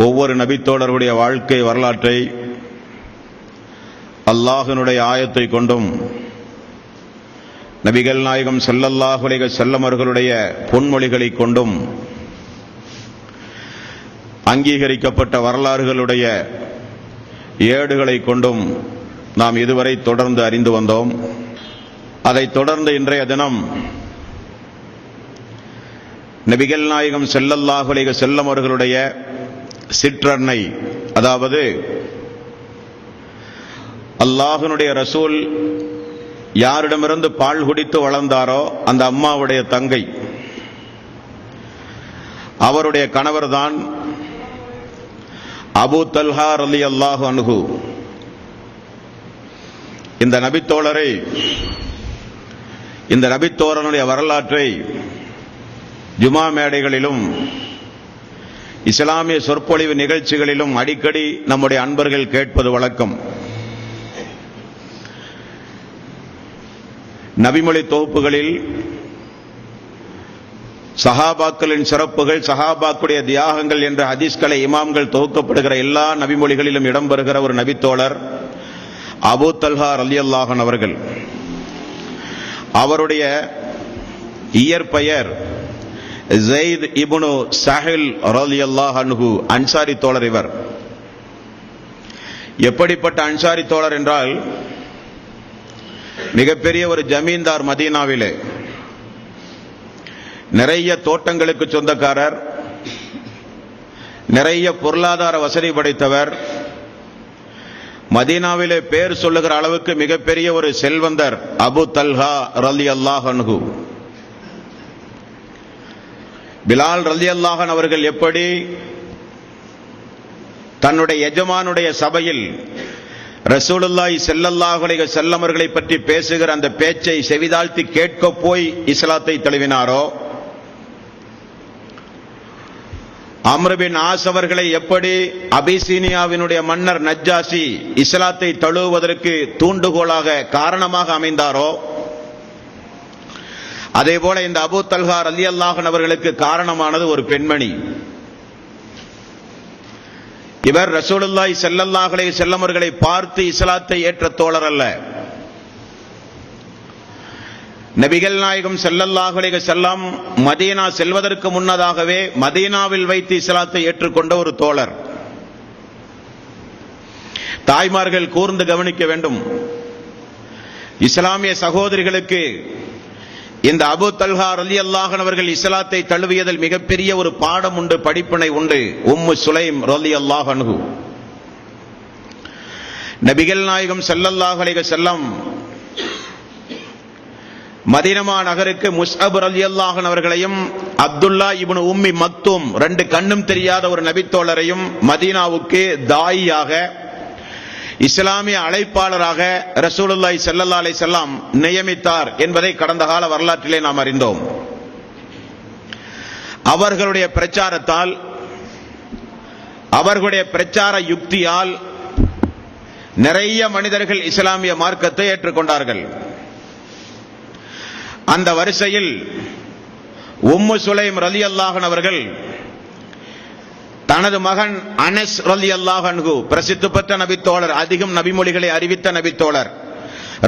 ஒவ்வொரு நபித்தோழருடைய வாழ்க்கை வரலாற்றை அல்லாஹ்வினுடைய ஆயத்தை கொண்டும் நபிகள் நாயகம் ஸல்லல்லாஹு அலைஹி வஸல்லம் அவர்களுடைய பொன்மொழிகளை கொண்டும் அங்கீகரிக்கப்பட்ட வரலாறுகளுடைய ஏடுகளை கொண்டும் நாம் இதுவரை தொடர்ந்து அறிந்து வந்தோம். அதைத் தொடர்ந்து இன்றைய தினம் நபிகள் நாயகம் ஸல்லல்லாஹு அலைஹி வஸல்லம் அவர்களுடைய சிற்றன்னை, அதாவது அல்லாஹ்வினுடைய ரசூல் யாரிடமிருந்து பால் குடித்து வளர்ந்தாரோ அந்த அம்மாவுடைய தங்கை, அவருடைய கணவர்தான் அபூ தல்ஹா ரலியல்லாஹு அன்ஹு. இந்த நபித்தோழனுடைய வரலாற்றை ஜுமா மேடைகளிலும் இஸ்லாமிய சொற்பொழிவு நிகழ்ச்சிகளிலும் அடிக்கடி நம்முடைய அன்பர்கள் கேட்பது வழக்கம். நபிமொழி தொகுப்புகளில் சஹாபாக்களின் சிறப்புகள், சஹாபாக்குடைய தியாகங்கள் என்ற ஹதீஸ்களை இமாம்கள் தொகுக்கப்படுகிற எல்லா நபிமொழிகளிலும் இடம்பெறுகிற ஒரு நபித்தோழர் அபூ தல்ஹா ரலியல்லாஹு அன்ஹு அவர்கள். அவருடைய இயற்பெயர் ஸைத் இப்னு ஸஹில் ரலியல்லாஹு அன்ஹு, அன்சாரி தோழர். இவர் எப்படிப்பட்ட அன்சாரி தோழர் என்றால், மிகப்பெரிய ஒரு ஜமீன்தார், மதீனாவிலே நிறைய தோட்டங்களுக்கு சொந்தக்காரர், நிறைய பொருளாதார வசதி படைத்தவர், மதீனாவிலே பேர் சொல்லுகிற அளவுக்கு மிகப்பெரிய ஒரு செல்வந்தர் அபூ தல்ஹா ரலியல்லாஹு அன்ஹு. பிலால் ரலியல்லாஹு அன்ஹு அவர்கள் எப்படி தன்னுடைய எஜமானுடைய சபையில் ரசூலுல்லாஹி ஸல்லல்லாஹு அலைஹி வஸல்லம் அவர்களை பற்றி பேசுகிற அந்த பேச்சை செவிதாழ்த்தி கேட்க போய் இஸ்லாத்தை தழுவினாரோ, அம்ர் பின் ஆஸ் அவர்களை எப்படி அபிசீனியாவினுடைய மன்னர் நஜ்ஜாஷி இஸ்லாத்தை தழுவுவதற்கு தூண்டுகோலாக காரணமாக அமைந்தாரோ, அதேபோல இந்த அபூ தல்ஹா ரலியல்லாஹு அன்ஹு அவர்களுக்கு காரணமானது ஒரு பெண்மணி. இவர் ரசூலுல்லாஹி ஸல்லல்லாஹு அலைஹி வஸல்லம் அவர்களை பார்த்து இஸ்லாத்தை ஏற்ற தோழர் அல்ல. நபிகள் நாயகம் ஸல்லல்லாஹு அலைஹி வஸல்லம் மதீனா செல்வதற்கு முன்னதாகவே மதீனாவில் வைத்து இஸ்லாத்தை ஏற்றுக்கொண்ட ஒரு தோழர். தாய்மார்கள் கூர்ந்து கவனிக்க வேண்டும். இஸ்லாமிய சகோதரிகளுக்கு இந்த அபூ தல்ஹா ரலியல்லாஹு அன்ஹு அவர்கள் இஸ்லாத்தை தழுவியதில் மிகப்பெரிய ஒரு பாடம் உண்டு, படிப்பினை உண்டு. உம்மு சுலைம் ரலியல்லாஹு அன்ஹு, நபிகள் நாயகம் ஸல்லல்லாஹு அலைஹி வஸல்லம் மதீனா நகருக்கு முஸ்அப் ரலியல்லாஹு அன்ஹு அவர்களையும் அப்துல்லா இப்னு உம்மி மக்தூம், ரெண்டு கண்ணும் தெரியாத ஒரு நபித்தோழரையும் மதீனாவுக்கு தாயியாக, இஸ்லாமிய அழைப்பாளராக ரசூலுல்லாஹி ஸல்லல்லாஹு அலைஹி வஸல்லம் நியமித்தார் என்பதை கடந்த கால வரலாற்றிலே நாம் அறிந்தோம். அவர்களுடைய பிரச்சாரத்தால், அவர்களுடைய பிரச்சார யுக்தியால் நிறைய மனிதர்கள் இஸ்லாமிய மார்க்கத்தை ஏற்றுக்கொண்டார்கள். அந்த வரிசையில் உம்மு சுலைம் ரலியல்லாஹு அன்ஹு அவர்கள் தனது மகன் அனஸ் ரலியல்லாஹு அன்ஹு, பிரசித்தி பெற்ற நபித்தோழர், அதிகம் நபிமொழிகளை அறிவித்த நபித்தோழர்,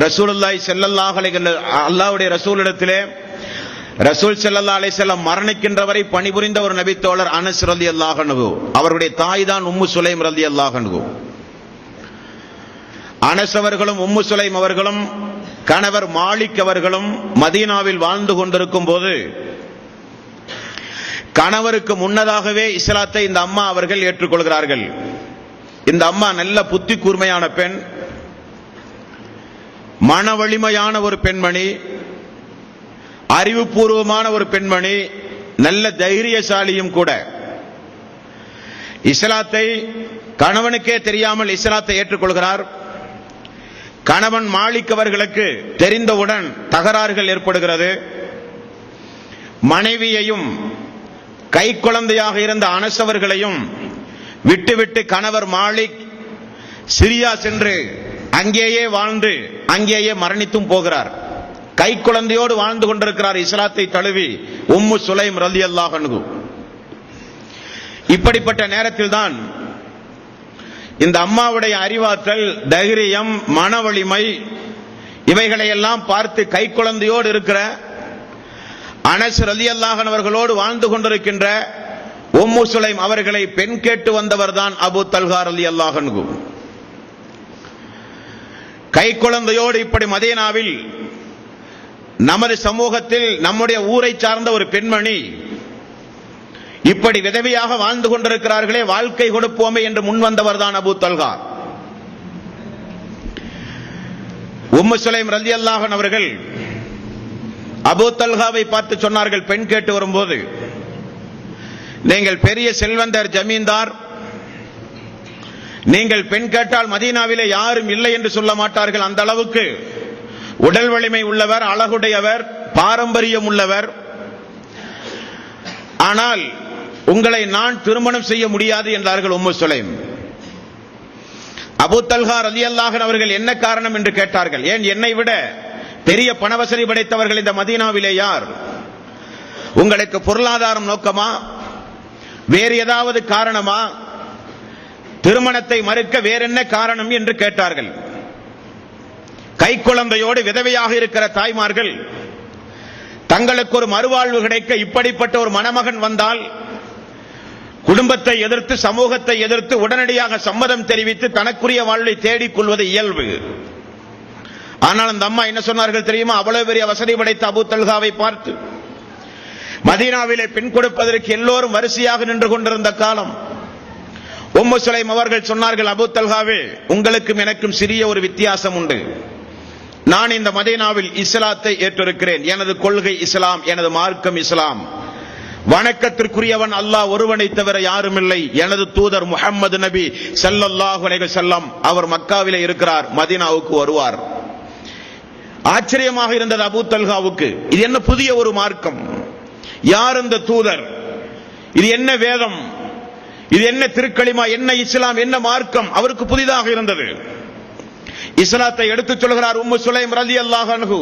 ரசூலுல்லாஹி ஸல்லல்லாஹு அலைஹி வஸல்லம் அல்லாஹ்வுடைய ரசூலிடத்திலே ரசூல் ஸல்லல்லாஹு அலைஹி வஸல்லம் மரணிக்கின்ற வரை பணிபுரிந்த ஒரு நபித்தோழர் அனஸ் ரலியல்லாஹு அன்ஹு. அவருடைய தாய் தான் உம்மு சுலைம் ரலியல்லாஹு அன்ஹு. அனஸ் அவர்களும் உம்மு சுலைம் அவர்களும் கணவர் மாலிக் அவர்களும் மதீனாவில் வாழ்ந்து கொண்டிருக்கும் போது கணவருக்கு முன்னதாகவே இஸ்லாத்தை இந்த அம்மா அவர்கள் ஏற்றுக்கொள்கிறார்கள். இந்த அம்மா நல்ல புத்தி கூர்மையான பெண், மன வலிமையான ஒரு பெண்மணி, அறிவுபூர்வமான ஒரு பெண்மணி, நல்ல தைரியசாலியும் கூட. இஸ்லாத்தை கணவனுக்கே தெரியாமல் இஸ்லாத்தை ஏற்றுக்கொள்கிறார். கணவன் மாலிக் அவர்களுக்கு தெரிந்தவுடன் தகராறுகள் ஏற்படுகிறது. மனைவியையும் கை குழந்தையாக இருந்த அனஸ் அவர்களையும் விட்டுவிட்டு கணவர் மாலிக் சிரியா சென்று அங்கேயே வாழ்ந்து அங்கேயே மரணித்தும் போகிறார். கை குழந்தையோடு வாழ்ந்து கொண்டிருக்கிறார் இஸ்லாத்தை தழுவி உம்மு சுலைம் ரலியல்லாஹு அன்ஹு. இப்படிப்பட்ட நேரத்தில் தான் இந்த அம்மாவுடைய அறிவாற்றல், தைரியம், மன வலிமை இவைகளை எல்லாம் பார்த்து கை குழந்தையோடு இருக்கிற அனஸ் ரலியல்லாஹு அன்ஹு அவர்களோடு வாழ்ந்து கொண்டிருக்கின்ற உம்மு சுலைம் அவர்களை பெண் கேட்டு வந்தவர் தான் அபூ தல்ஹா ரலியல்லாஹு அன்ஹு. கை குழந்தையோடு இப்படி மதீனாவில் நமது சமூகத்தில் நம்முடைய ஊரை சார்ந்த ஒரு பெண்மணி இப்படி விதவையாக வாழ்ந்து கொண்டிருக்கிறார்களே, வாழ்க்கை கொடுப்போமே என்று முன் வந்தவர் தான் அபூ தல்ஹா. உம்மு சுலைம் ரலியல்லாஹு அன்ஹு அவர்கள் அபூ தல்ஹாவை பார்த்து சொன்னார்கள், பெண் கேட்டு வரும்போது, நீங்கள் பெரிய செல்வந்தர், ஜமீன்தார், நீங்கள் பெண் கேட்டால் மதீனாவிலே யாரும் இல்லை என்று சொல்ல மாட்டார்கள். அந்த அளவுக்கு உடல் வலிமை உள்ளவர், அழகுடையவர், பாரம்பரியம் உள்ளவர். ஆனால் உங்களை நான் திருமணம் செய்ய முடியாது என்றார்கள் உம்மு சுலைம். அபூ தல்ஹா ரலியல்லாஹு அன்ஹு அவர்கள் என்ன காரணம் என்று கேட்டார்கள். ஏன், என்னை விட பெரிய பணவசதி படைத்தவர்கள் இந்த மதீனாவிலே யார்? உங்களுக்கு பொருளாதாரம் நோக்கமா, வேறு ஏதாவது காரணமா, திருமணத்தை மறுக்க வேற என்ன காரணம் என்று கேட்டார்கள். கை குழந்தையோடு விதவையாக இருக்கிற தாய்மார்கள் தங்களுக்கு ஒரு மறுவாழ்வு கிடைக்க இப்படிப்பட்ட ஒரு மணமகன் வந்தால் குடும்பத்தை எதிர்த்து, சமூகத்தை எதிர்த்து உடனடியாக சம்மதம் தெரிவித்து தனக்குரிய வாழ்வை தேடிக் கொள்வது இயல்பு. ஆனால் அந்த அம்மா என்ன சொன்னார்கள் தெரியுமா? அவ்வளவு பெரிய வசதி படைத்த அபூ தல்ஹாவை பார்த்து, மதீனாவிலே பெண் கொடுப்பதற்கு எல்லோரும் வரிசையாக நின்று கொண்டிருந்த காலம், உம்மு சுலைம் அவர்கள் சொன்னார்கள், அபூ தல்ஹாவே, உங்களுக்கும் எனக்கும் சிறிய ஒரு வித்தியாசம் உண்டு. நான் இந்த மதீனாவில் இஸ்லாத்தை ஏற்றிருக்கிறேன். எனது கொள்கை இஸ்லாம், எனது மார்க்கம் இஸ்லாம். வணக்கத்திற்குரியவன் அல்லாஹ் ஒருவனை தவிர யாரும் இல்லை. எனது தூதர் முஹம்மது நபி ஸல்லல்லாஹு அலைஹி வஸல்லம் அவர் மக்காவிலே இருக்கிறார், மதீனாவுக்கு வருவார். ஆச்சரியமாக இருந்தது அபூ தல்ஹாவுக்கு. இது என்ன புதிய ஒரு மார்க்கம்? யார் இந்த தூதர்? இது என்ன வேதம்? இது என்ன திருக்களிமா? என்ன இஸ்லாம்? என்ன மார்க்கம்? அவருக்கு புதிதாக இருந்தது. இஸ்லாத்தை எடுத்துச் சொல்கிறார் உம்மு சுலைம் ரலியல்லாஹு அன்ஹு.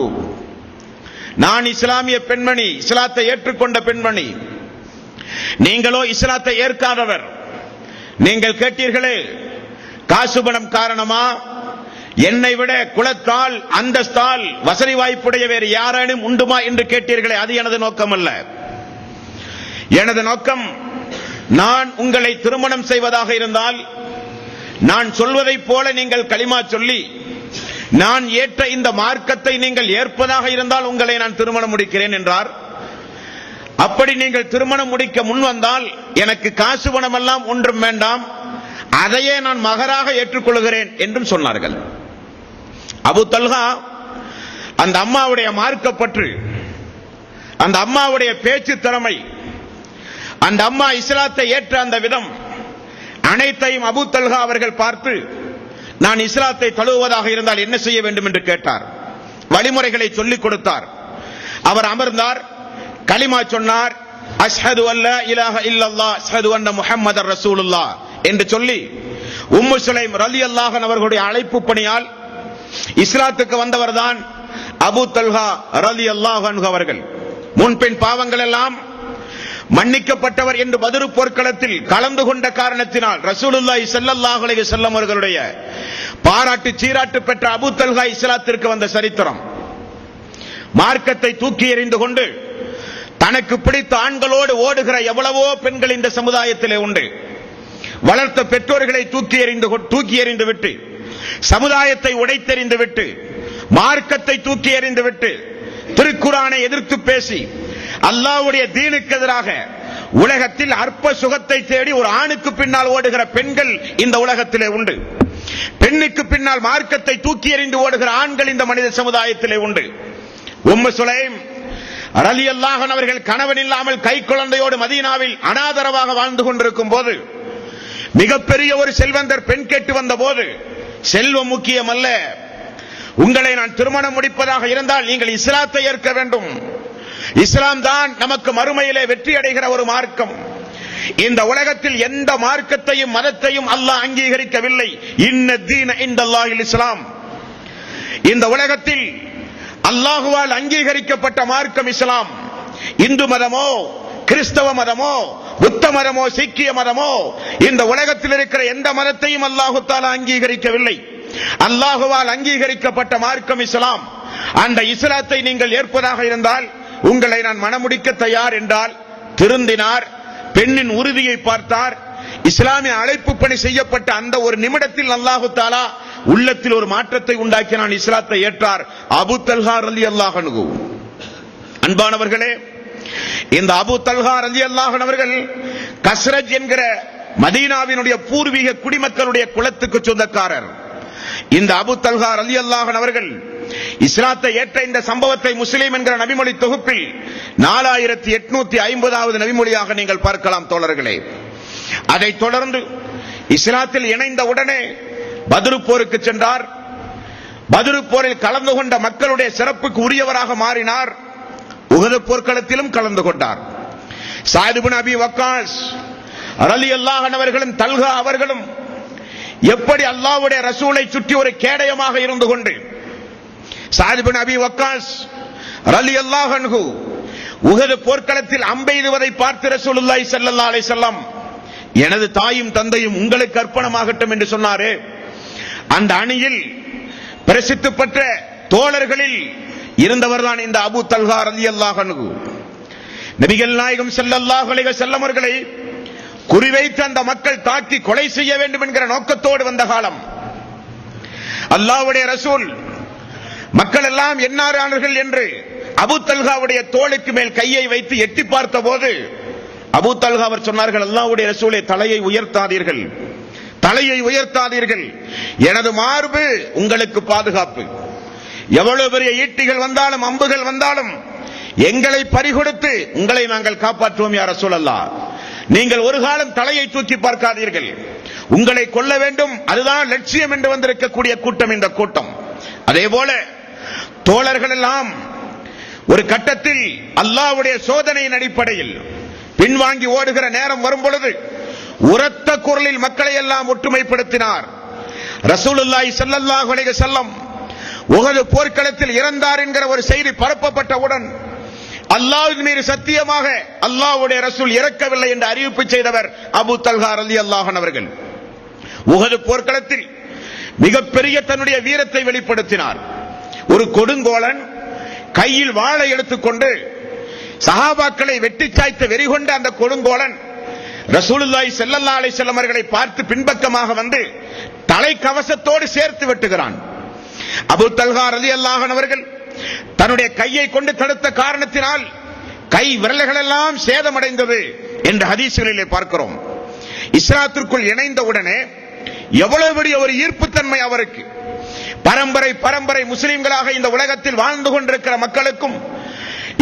நான் இஸ்லாமிய பெண்மணி, இஸ்லாத்தை ஏற்றுக்கொண்ட பெண்மணி. நீங்களோ இஸ்லாத்தை ஏற்காதவர். நீங்கள் கேட்டீர்களே, காசு பணம் காரணமா, என்னை விட குலத்தால், அந்தஸ்தால், வசதி வாய்ப்புடைய வேறு யாரேனும் உண்டுமா என்று கேட்டீர்களே, அது எனது நோக்கம் அல்ல. எனது நோக்கம், நான் உங்களை திருமணம் செய்வதாக இருந்தால், நான் சொல்வதைப் போல நீங்கள் கலிமா சொல்லி நான் ஏற்ற இந்த மார்க்கத்தை நீங்கள் ஏற்பதாக இருந்தால் உங்களை நான் திருமணம் முடிக்கிறேன் என்றார். அப்படி நீங்கள் திருமணம் முடிக்க முன் வந்தால் எனக்கு காசு பணம் எல்லாம் ஒன்றும் வேண்டாம், அதையே நான் மகராக ஏற்றுக்கொள்கிறேன் என்றும் சொன்னார்கள். அபூ தல்ஹா அந்த அம்மாவுடைய மார்க்கப்பற்று, அந்த அம்மாவுடைய பேச்சு திறமை, அந்த அம்மா இஸ்லாத்தை ஏற்ற அந்த விதம் அனைத்தையும் அபூ தல்ஹா அவர்கள் பார்த்து, நான் இஸ்லாத்தை தழுவுவதாக இருந்தால் என்ன செய்ய வேண்டும் என்று கேட்டார். வழிமுறைகளை சொல்லிக் கொடுத்தார். அவர் அமர்ந்தார், கலிமா சொன்னார், அஷ்ஹது அல்லா இலாஹ இல்லல்லாஹ் அஷ்ஹது அன்ன முஹம்மதர் ரசூலுல்லாஹ் என்று சொல்லி, உம்மு சுலைம் ரலியல்லாஹு அன்ஹு அவர்களுடைய அழைப்பு பணியால் இஸ்லாத்துக்கு வந்தவர்தான் அபூ தல்ஹா ரலியல்லாஹு அன்ஹு அவர்கள். முன்பின் பாவங்கள் எல்லாம் மன்னிக்கப்பட்டவர் என்று பத்ர் போர்க்களத்தில் கலந்து கொண்ட காரணத்தினால் ரசூலுல்லாஹி ஸல்லல்லாஹு அலைஹி வஸல்லம் அவர்களுடைய பாராட்டு சீராட்டு பெற்ற அபூ தல்ஹா இஸ்லாத்திற்கு வந்த சரித்திரம். மார்க்கத்தை தூக்கி எறிந்து கொண்டு தனக்கு பிடித்த ஆண்களோடு ஓடுகிற எவ்வளவோ பெண்கள் இந்த சமுதாயத்திலே உண்டு. வளர்த்த பெற்றோர்களை தூக்கி எறிந்து விட்டு, சமுதாயத்தை உடைத்தெறிந்து விட்டு, மார்க்கத்தை தூக்கி எறிந்து விட்டு, திருக்குர்ஆனை எதிர்த்து பேசி அல்லாஹ்வுடைய தீனுக்கு எதிராக உலகத்தில் அற்ப சுகத்தை தேடி ஒரு ஆணுக்கு பின்னால் ஓடுகிற பெண்கள் இந்த உலகத்திலே உண்டு. பெண்ணுக்கு பின்னால் மார்க்கத்தை தூக்கி எறிந்து ஓடுகிற ஆண்கள் இந்த மனித சமுதாயத்திலே உண்டு. உம்மு சுலைம் ரலியல்லாஹு அன்ஹு அவர்கள் கணவன் இல்லாமல் கை குழந்தையோடு மதீனாவில் அனாதரவாக வாழ்ந்து கொண்டிருக்கும் போது, மிகப்பெரிய ஒரு செல்வந்தர் பெண் கேட்டு வந்த போது, செல்வம் முக்கியம் அல்ல, உங்களை நான் திருமணம் முடிப்பதாக இருந்தால் நீங்கள் இஸ்லாத்தை ஏற்க வேண்டும். இஸ்லாம் தான் நமக்கு மறுமையிலே வெற்றி அடைகிற ஒரு மார்க்கம். இந்த உலகத்தில் எந்த மார்க்கத்தையும் மதத்தையும் அல்லாஹ் அங்கீகரிக்கவில்லை. இன்ன தீன இன்தல்லாஹில் இஸ்லாம். இந்த உலகத்தில் அல்லாஹுவால் அங்கீகரிக்கப்பட்ட மார்க்கம் இஸ்லாம். இந்து மதமோ, கிறிஸ்தவ மதமோ, புத்த மதமோ சீக்கிய மதமோ இந்த உலகத்தில் இருக்கிற எந்த மதத்தையும் அல்லாஹு தஆலா அங்கீகரிக்கவில்லை. அல்லாஹுவால் அங்கீகரிக்கப்பட்ட மார்க்கம் இஸ்லாம். அந்த இஸ்லாத்தை நீங்கள் ஏற்பதாக இருந்தால் உங்களை நான் மணமுடிக்க தயார் என்றால் திருந்தினார், பெண்ணின் உறுதியை பார்த்தார், இஸ்லாமிய அழைப்பு பணி செய்யப்பட்ட அந்த ஒரு நிமிடத்தில் அல்லாஹு தஆலா உள்ளத்தில் ஒரு மாற்றத்தை உண்டாக்கினான், இஸ்லாத்தை ஏற்றார் அபூ தல்ஹா ரலியல்லாஹு அன்ஹு. அன்பானவர்களே, இந்த அபூ தல்ஹா ரலியல்லாஹு அன்ஹு அவர்கள் கஸ்ரஜ் என்கிற மதீனாவினுடைய பூர்வீக குடிமக்களுடைய குலத்துக்கு சொந்தக்காரர். இந்த அபூ தல்ஹா ரலியல்லாஹு அன்ஹு அவர்கள் இஸ்லாத்தை ஏற்ற இந்த சம்பவத்தை முஸ்லிம் என்கிற நபிமொழி தொகுப்பில் 4850வது நபிமொழியாக நீங்கள் பார்க்கலாம் தோழர்களே. அதைத் தொடர்ந்து இஸ்லாத்தில் இணைந்த உடனே பத்ரு போருக்கு சென்றார். பத்ரு போரில் கலந்து கொண்ட மக்களுடைய சிறப்புக்கு உரியவராக மாறினார். உஹது போர்க்களத்திலும் கலந்து கொண்டார். ஸஅத் இப்னு அபீ வக்காஸ் ரலியல்லாஹு அன்ஹு அவர்களும் தல்ஹா அவர்களும் எப்படி அல்லாஹ்வுடைய ரசூலை சுற்றி ஒரு கேடயமாக இருந்து கொண்டு, ஸஅத் இப்னு அபீ வக்காஸ் ரலியல்லாஹு அன்ஹு உஹது போர்க்களத்தில் அம்பெய்துவதை பார்த்து ரசூலுல்லாஹி ஸல்லல்லாஹு அலைஹி வஸல்லம் எனது தாயும் தந்தையும் உங்களுக்கு அர்ப்பணமாகட்டும் என்று சொன்னாரே, அந்த அணியில் பிரசித்தி பெற்ற தோழர்களில் இருந்தவர்தான் இந்த அபூ தல்ஹா ரலியல்லாஹு அன்ஹு. நபிகள் நாயகம் ஸல்லல்லாஹு அலைஹி வஸல்லம் அவர்களை குறிவைத்து அந்த மக்கள் தாக்கி கொலை செய்ய வேண்டும் என்கிற நோக்கத்தோடு வந்த காலம். அல்லாஹ்வுடைய ரசூல் மக்கள் எல்லாம் என்னாரானர்கள் என்று அபூ தல்ஹாவுடைய தோளுக்கு மேல் கையை வைத்து எட்டி பார்த்த போது அபூ தல்ஹா அவர் சொன்னார்கள், அல்லாஹ்வுடைய ரசூலே, தலையை உயர்த்தாதீர்கள், தலையை உயர்த்தாதீர்கள், எனது மார்பு உங்களுக்கு பாதுகாப்பு. எவ்வளவு பெரிய ஈட்டிகள் வந்தாலும் அம்புகள் வந்தாலும் எங்களை பறிகொடுத்து உங்களை நாங்கள் காப்பாற்றுவோம் யா ரசூலல்லாஹ். நீங்கள் ஒரு காலம் தலையை தூக்கி பார்க்காதீர்கள், உங்களை கொல்ல வேண்டும், அதுதான் லட்சியம் என்று வந்திருக்கக்கூடிய கூட்டம் இந்த கூட்டம். அதே போல தோழர்கள் எல்லாம் ஒரு கட்டத்தில் அல்லாஹ்வுடைய சோதனையின் அடிப்படையில் பின்வாங்கி ஓடுகிற நேரம் வரும் பொழுது உரத்த குரலில் மக்களை எல்லாம் ஒற்றுமைப்படுத்தினார். ரசூலுல்லாஹி ஸல்லல்லாஹு அலைஹி வஸல்லம் உஹது போர்க்களத்தில் இறந்தார் என்கிற ஒரு செய்தி பரப்பப்பட்டவுடன் அல்லாஹ்வின் மீது சத்தியமாக அல்லாஹ்வுடைய ரசூல் இறக்கவில்லை என்று அறிவிப்பு செய்தவர் அபூ தல்ஹா ரலியல்லாஹு அன்ஹு அவர்கள். உஹது போர்க்களத்தில் மிகப்பெரிய தன்னுடைய வீரத்தை வெளிப்படுத்தினார். ஒரு கொடுங்கோலன் கையில் வாளை எடுத்துக்கொண்டு சஹாபாக்களை வெட்டி சாய்த்த வெறி கொண்ட அந்த கொடுங்கோலன் ரசூலுல்லாஹி ஸல்லல்லாஹு அலைஹி வஸல்லம் அவர்களை பார்த்து பின்பக்கமாக வந்து தலை கவசத்தோடு சேர்த்து வெட்டுகிறான். அபூ தல்ஹா ரலியல்லாஹு அன்ஹு அவர்கள் தன்னுடைய கையை கொண்டு தடுத்த காரணத்தினால் கை விரல்கள் எல்லாம் சேதமடைந்தது என்ற ஹதீஸ்களிலே பார்க்கிறோம். இஸ்லாத்திற்குள் இணைந்த உடனே எவ்வளவு பெரிய ஒரு ஈர்ப்புத்தன்மை அவருக்கு. பரம்பரை பரம்பரை முஸ்லிம்களாக இந்த உலகத்தில் வாழ்ந்து கொண்டிருக்கிற மக்களுக்கும்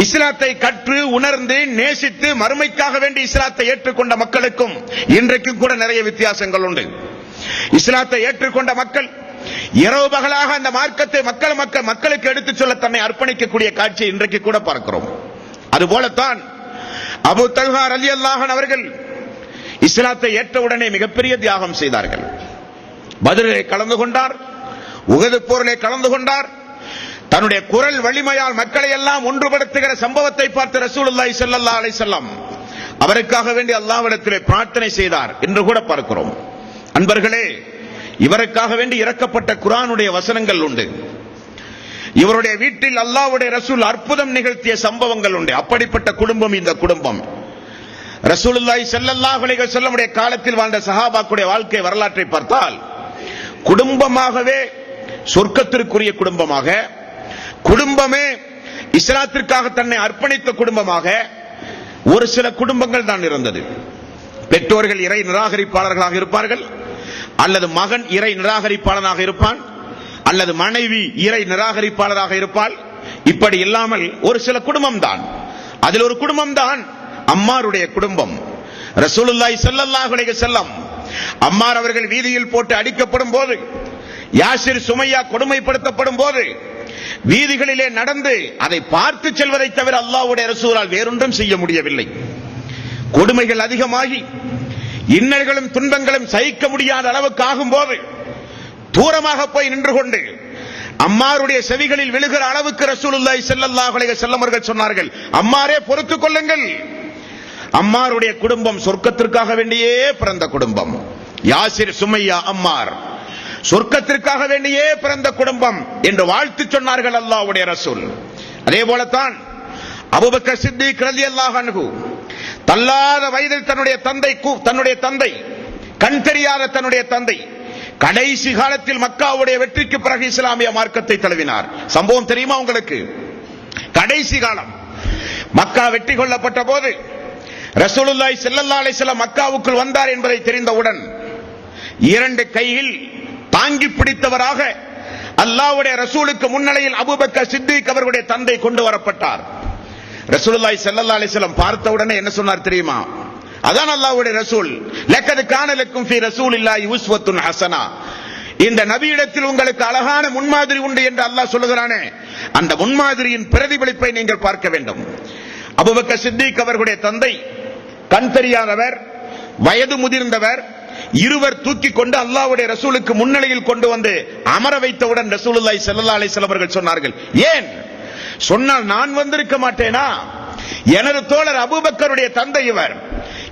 இஸ்லாத்தை கற்று உணர்ந்து நேசித்து மறுமைக்காக வேண்டி இஸ்லாத்தை ஏற்றுக்கொண்ட மக்களுக்கும் இன்றைக்கு கூட நிறைய வித்தியாசங்கள் உண்டு. இஸ்லாத்தை ஏற்றுக்கொண்ட மக்கள் இரவு பகலாக அந்த மார்க்கத்தை மக்களுக்கு எடுத்துச் சொல்ல தன்னை அர்ப்பணிக்கக்கூடிய காட்சியை இன்றைக்கு கூட பார்க்கிறோம். அதுபோலத்தான் அபூ தல்ஹா ரலியல்லாஹு அன்ஹு அவர்கள் இஸ்லாத்தை ஏற்றவுடனே மிகப்பெரிய தியாகம் செய்தார்கள். பத்ரிலே கலந்து கொண்டார், உஹது போரிலே கலந்து கொண்டார். தன்னுடைய குரல் வலிமையால் மக்களை எல்லாம் ஒன்றுபடுத்துகிற சம்பவத்தை பார்த்து ரசூலுல்லாஹி ஸல்லல்லாஹு அலைஹி வஸல்லம் அவருக்காக வேண்டி அல்லாஹ்விடத்திலே பிரார்த்தனை செய்தார் என்று கூட பார்க்கிறோம். அன்பர்களே, இவருக்காக வேண்டி இறக்கப்பட்ட குர்ஆனுடைய வசனங்கள் உண்டு. இவருடைய வீட்டில் அல்லாஹ்வுடைய ரசூல் அற்புதம் நிகழ்த்திய சம்பவங்கள் உண்டு. அப்படிப்பட்ட குடும்பம் இந்த குடும்பம். ரசூலுல்லாஹி ஸல்லல்லாஹு அலைஹி வஸல்லம் உடைய காலத்தில் வாழ்ந்த சஹாபாக்களுடைய வாழ்க்கை வரலாற்றை பார்த்தால் குடும்பமாகவே சொர்க்கத்திற்குரிய குடும்பமாக, குடும்பமே இஸ்லாத்திற்காக தன்னை அர்ப்பணித்த குடும்பமாக ஒரு சில குடும்பங்கள் தான் இருந்தது. பெற்றோர்கள் இறை நிராகரிப்பாளர்களாக இருப்பார்கள், அல்லது மகன் இறை நிராகரிப்பாளனாக இருப்பான், அல்லது மனைவி இறை நிராகரிப்பாளராக இருப்பாள். இப்படி இல்லாமல் ஒரு சில குடும்பம் தான். அதில் ஒரு குடும்பம் தான் அம்மாருடைய குடும்பம். ரசூலுல்லாஹி ஸல்லல்லாஹு அலைஹி வஸல்லம் அம்மார் அவர்கள் வீதியில் போட்டு அடிக்கப்படும் போது, யாசிர் சுமையா கொடுமைப்படுத்தப்படும் போது வீதிகளிலே நடந்து அதை பார்த்து செல்வதை தவிர அல்லாஹ்வுடைய ரசூலால் வேறொன்றும் செய்ய முடியவில்லை. கொடுமைகள் அதிகமாகி இன்னல்களும் துன்பங்களும் சகிக்க முடியாத அளவுக்கு ஆகும் போது தூரமாக போய் நின்று கொண்டு அம்மாருடைய செவிகளில் விழுகிற அளவுக்கு ரசூலுல்லாஹி ஸல்லல்லாஹு அலைஹி வஸல்லம் அவர்கள் சொன்னார்கள், அம்மாரே பொறுத்துக் கொள்ளுங்கள், அம்மாருடைய குடும்பம் சொர்க்கத்திற்காக வேண்டியே பிறந்த குடும்பம். யாசிர், சுமையா, அம்மார் சொர்க்கத்திற்காக வேண்டியே பிறந்த குடும்பம் என்று வாழ்த்து சொன்னார்கள் அல்லாஹ்வுடைய ரசூல். அதே போலத்தான் அபூபக்கர் சித்திக் ரலியல்லாஹு அன்ஹு தள்ளாத வயதில் தன்னுடைய தந்தை கண் தெரியாத தன்னுடைய தந்தை கடைசி காலத்தில் மக்காவுடைய வெற்றிக்கு பிறகு இஸ்லாமிய மார்க்கத்தை தழுவினார். சம்பவம் தெரியுமா உங்களுக்கு? கடைசி காலம் மக்கா வெற்றி கொள்ளப்பட்ட போது ரசூலுல்லாஹி ஸல்லல்லாஹு அலைஹி வஸல்லம் மக்காவுக்குள் வந்தார் என்பதை தெரிந்தவுடன் இரண்டு கையில் தாங்கி பிடித்தவராக அல்லாஹ்வுடைய ரசூலுக்கு முன்னிலையில் அபூபக்கர் சித்திக் அவர்களுடைய தந்தை கொண்டு வரப்பட்டார். ரசூலுல்லாஹி ஸல்லல்லாஹு அலைஹி வஸல்லம் பார்த்த உடனே என்ன சொன்னார் தெரியுமா? அதான் அல்லாஹ்வுடைய ரசூல், லக்கத் கான லக்கும் ஃபீ ரசூலில்லாஹி உஸ்வத்துன் ஹஸனா, இந்த நபியிடத்தில் உங்களுக்கு அழகான முன்மாதிரி உண்டு என்று அல்லாஹ் சொல்லுகிறானே, அந்த முன்மாதிரியின் பிரதிபலிப்பை நீங்கள் பார்க்க வேண்டும். அபூபக்கர் சித்திக் அவர்களுடைய தந்தை கண் தெரியாதவர், வயது முதிர்ந்தவர், இருவர் தூக்கி கொண்டு அல்லாஹ்வுடைய ரசூலுக்கு முன்னிலையில் கொண்டு வந்து அமர வைத்தவுடன் ரசூலுல்லாஹி ஸல்லல்லாஹு அலைஹி வஸல்லம் அவர்கள் சொன்னார்கள், ஏன் சொன்னால் நான் வந்திருக்க மாட்டேனா? எனது தோழர் அபூபக்கருடைய தந்தை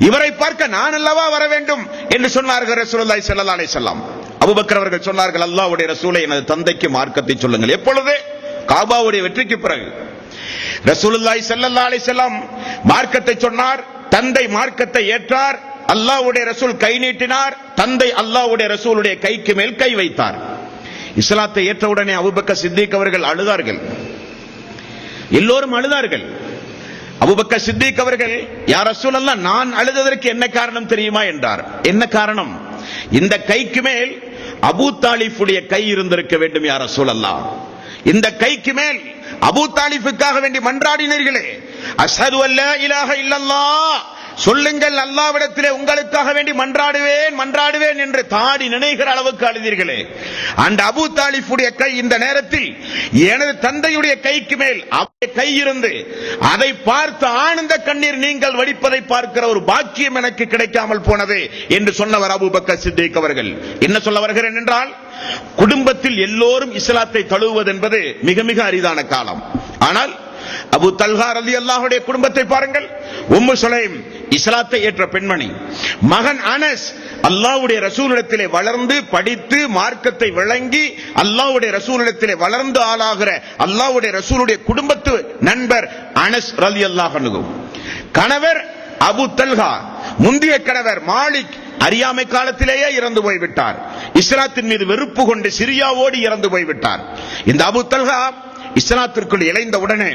இவரை பார்க்க நான் அல்லவா வர வேண்டும் என்று சொன்னார்கள் ரசூலுல்லாஹி ஸல்லல்லாஹு அலைஹி வஸல்லம். அபூபக்கர் அவர்கள் சொன்னார்கள், அல்லாஹ்வுடைய ரசூலை எனது தந்தைக்கு மார்க்கத்தை சொல்லுங்கள். எப்பொழுது? காபாவுடைய வெற்றிக்கு பிறகு. ரசூலுல்லாஹி ஸல்லல்லாஹு அலைஹி வஸல்லம் மார்க்கத்தை சொன்னார், தந்தை மார்க்கத்தை ஏற்றார். அல்லாஹ்வுடைய ரசூல் கை நீட்டினார், தந்தை அல்லாஹ்வுடைய ரசூலுடைய கைக்கு மேல் கை வைத்தார். இஸ்லாத்தை ஏற்றவுடனே அபூபக்கர் சித்திக் அவர்கள் அழுதார்கள். எல்லோரும் அழுதார்கள். அபூபக்கர் சித்திக் அவர்கள், யா ரசூலல்லாஹ், நான் அழுததற்கு என்ன காரணம் தெரியுமா என்றார். என்ன காரணம்? இந்த கைக்கு மேல் அபூ தாலிஃபுடைய கை இருந்திருக்க வேண்டும் யா ரசூலல்லாஹ். இந்த கைக்கு மேல் அபூ தாலிஃபுக்காக வேண்டி மன்றாடினீர்களே, அஷ்ஹது அல்லா இலாஹ இல்லல்லாஹ், சொல்லுங்கள் அல்லாஹ்விடத்திலே உங்களுக்காக வேண்டி மன்றாடுவேன் என்று தாடி நினைக்கிற அளவுக்கு அழுதீர்களே, அந்த அபூ தாலிஃபுடைய கை இந்த நேரத்தில் எனது தந்தையுடைய கைக்கு மேல் அவருடைய கை இருந்து அதை பார்த்து ஆனந்த கண்ணீர் நீங்கள் வடிப்பதை பார்க்கிற ஒரு பாக்கியம் எனக்கு கிடைக்காமல் போனது என்று சொன்னவர் அபூபக்கர் சித்திக் அவர்கள். என்ன சொல்ல வருகிறேன் என்றால், குடும்பத்தில் எல்லோரும் இஸ்லாத்தை தழுவுவது என்பது மிக மிக அரிதான காலம். ஆனால் அபூ தல்ஹா ரலியல்லாஹுடைய குடும்பத்தை பாருங்கள். உம்மு சுலைம் இஸ்லாத்தை ஏற்ற பெண்மணி, மகன் அனஸ் அல்லாஹ்வுடைய ரசூலிடத்திலே வளர்ந்து படித்து மார்க்கத்தை விளங்கி அல்லாஹ்வுடைய ரசூலிடத்திலே வளர்ந்து ஆளாகிற அல்லாஹ்வுடைய ரசூலுடைய குடும்பத்து நண்பர் அனஸ் ரலியல்லாஹு அன்ஹு. கணவர் அபூ தல்ஹா, முந்தைய கணவர் மாலிக் அறியாமை காலத்திலேயே இறந்து போய்விட்டார். இஸ்லாத்தின் மீது வெறுப்பு கொண்டு சிரியாவோடு இறந்து போய்விட்டார். இந்த அபூ தல்ஹா இஸ்லாத்திற்குள் இணைந்த உடனே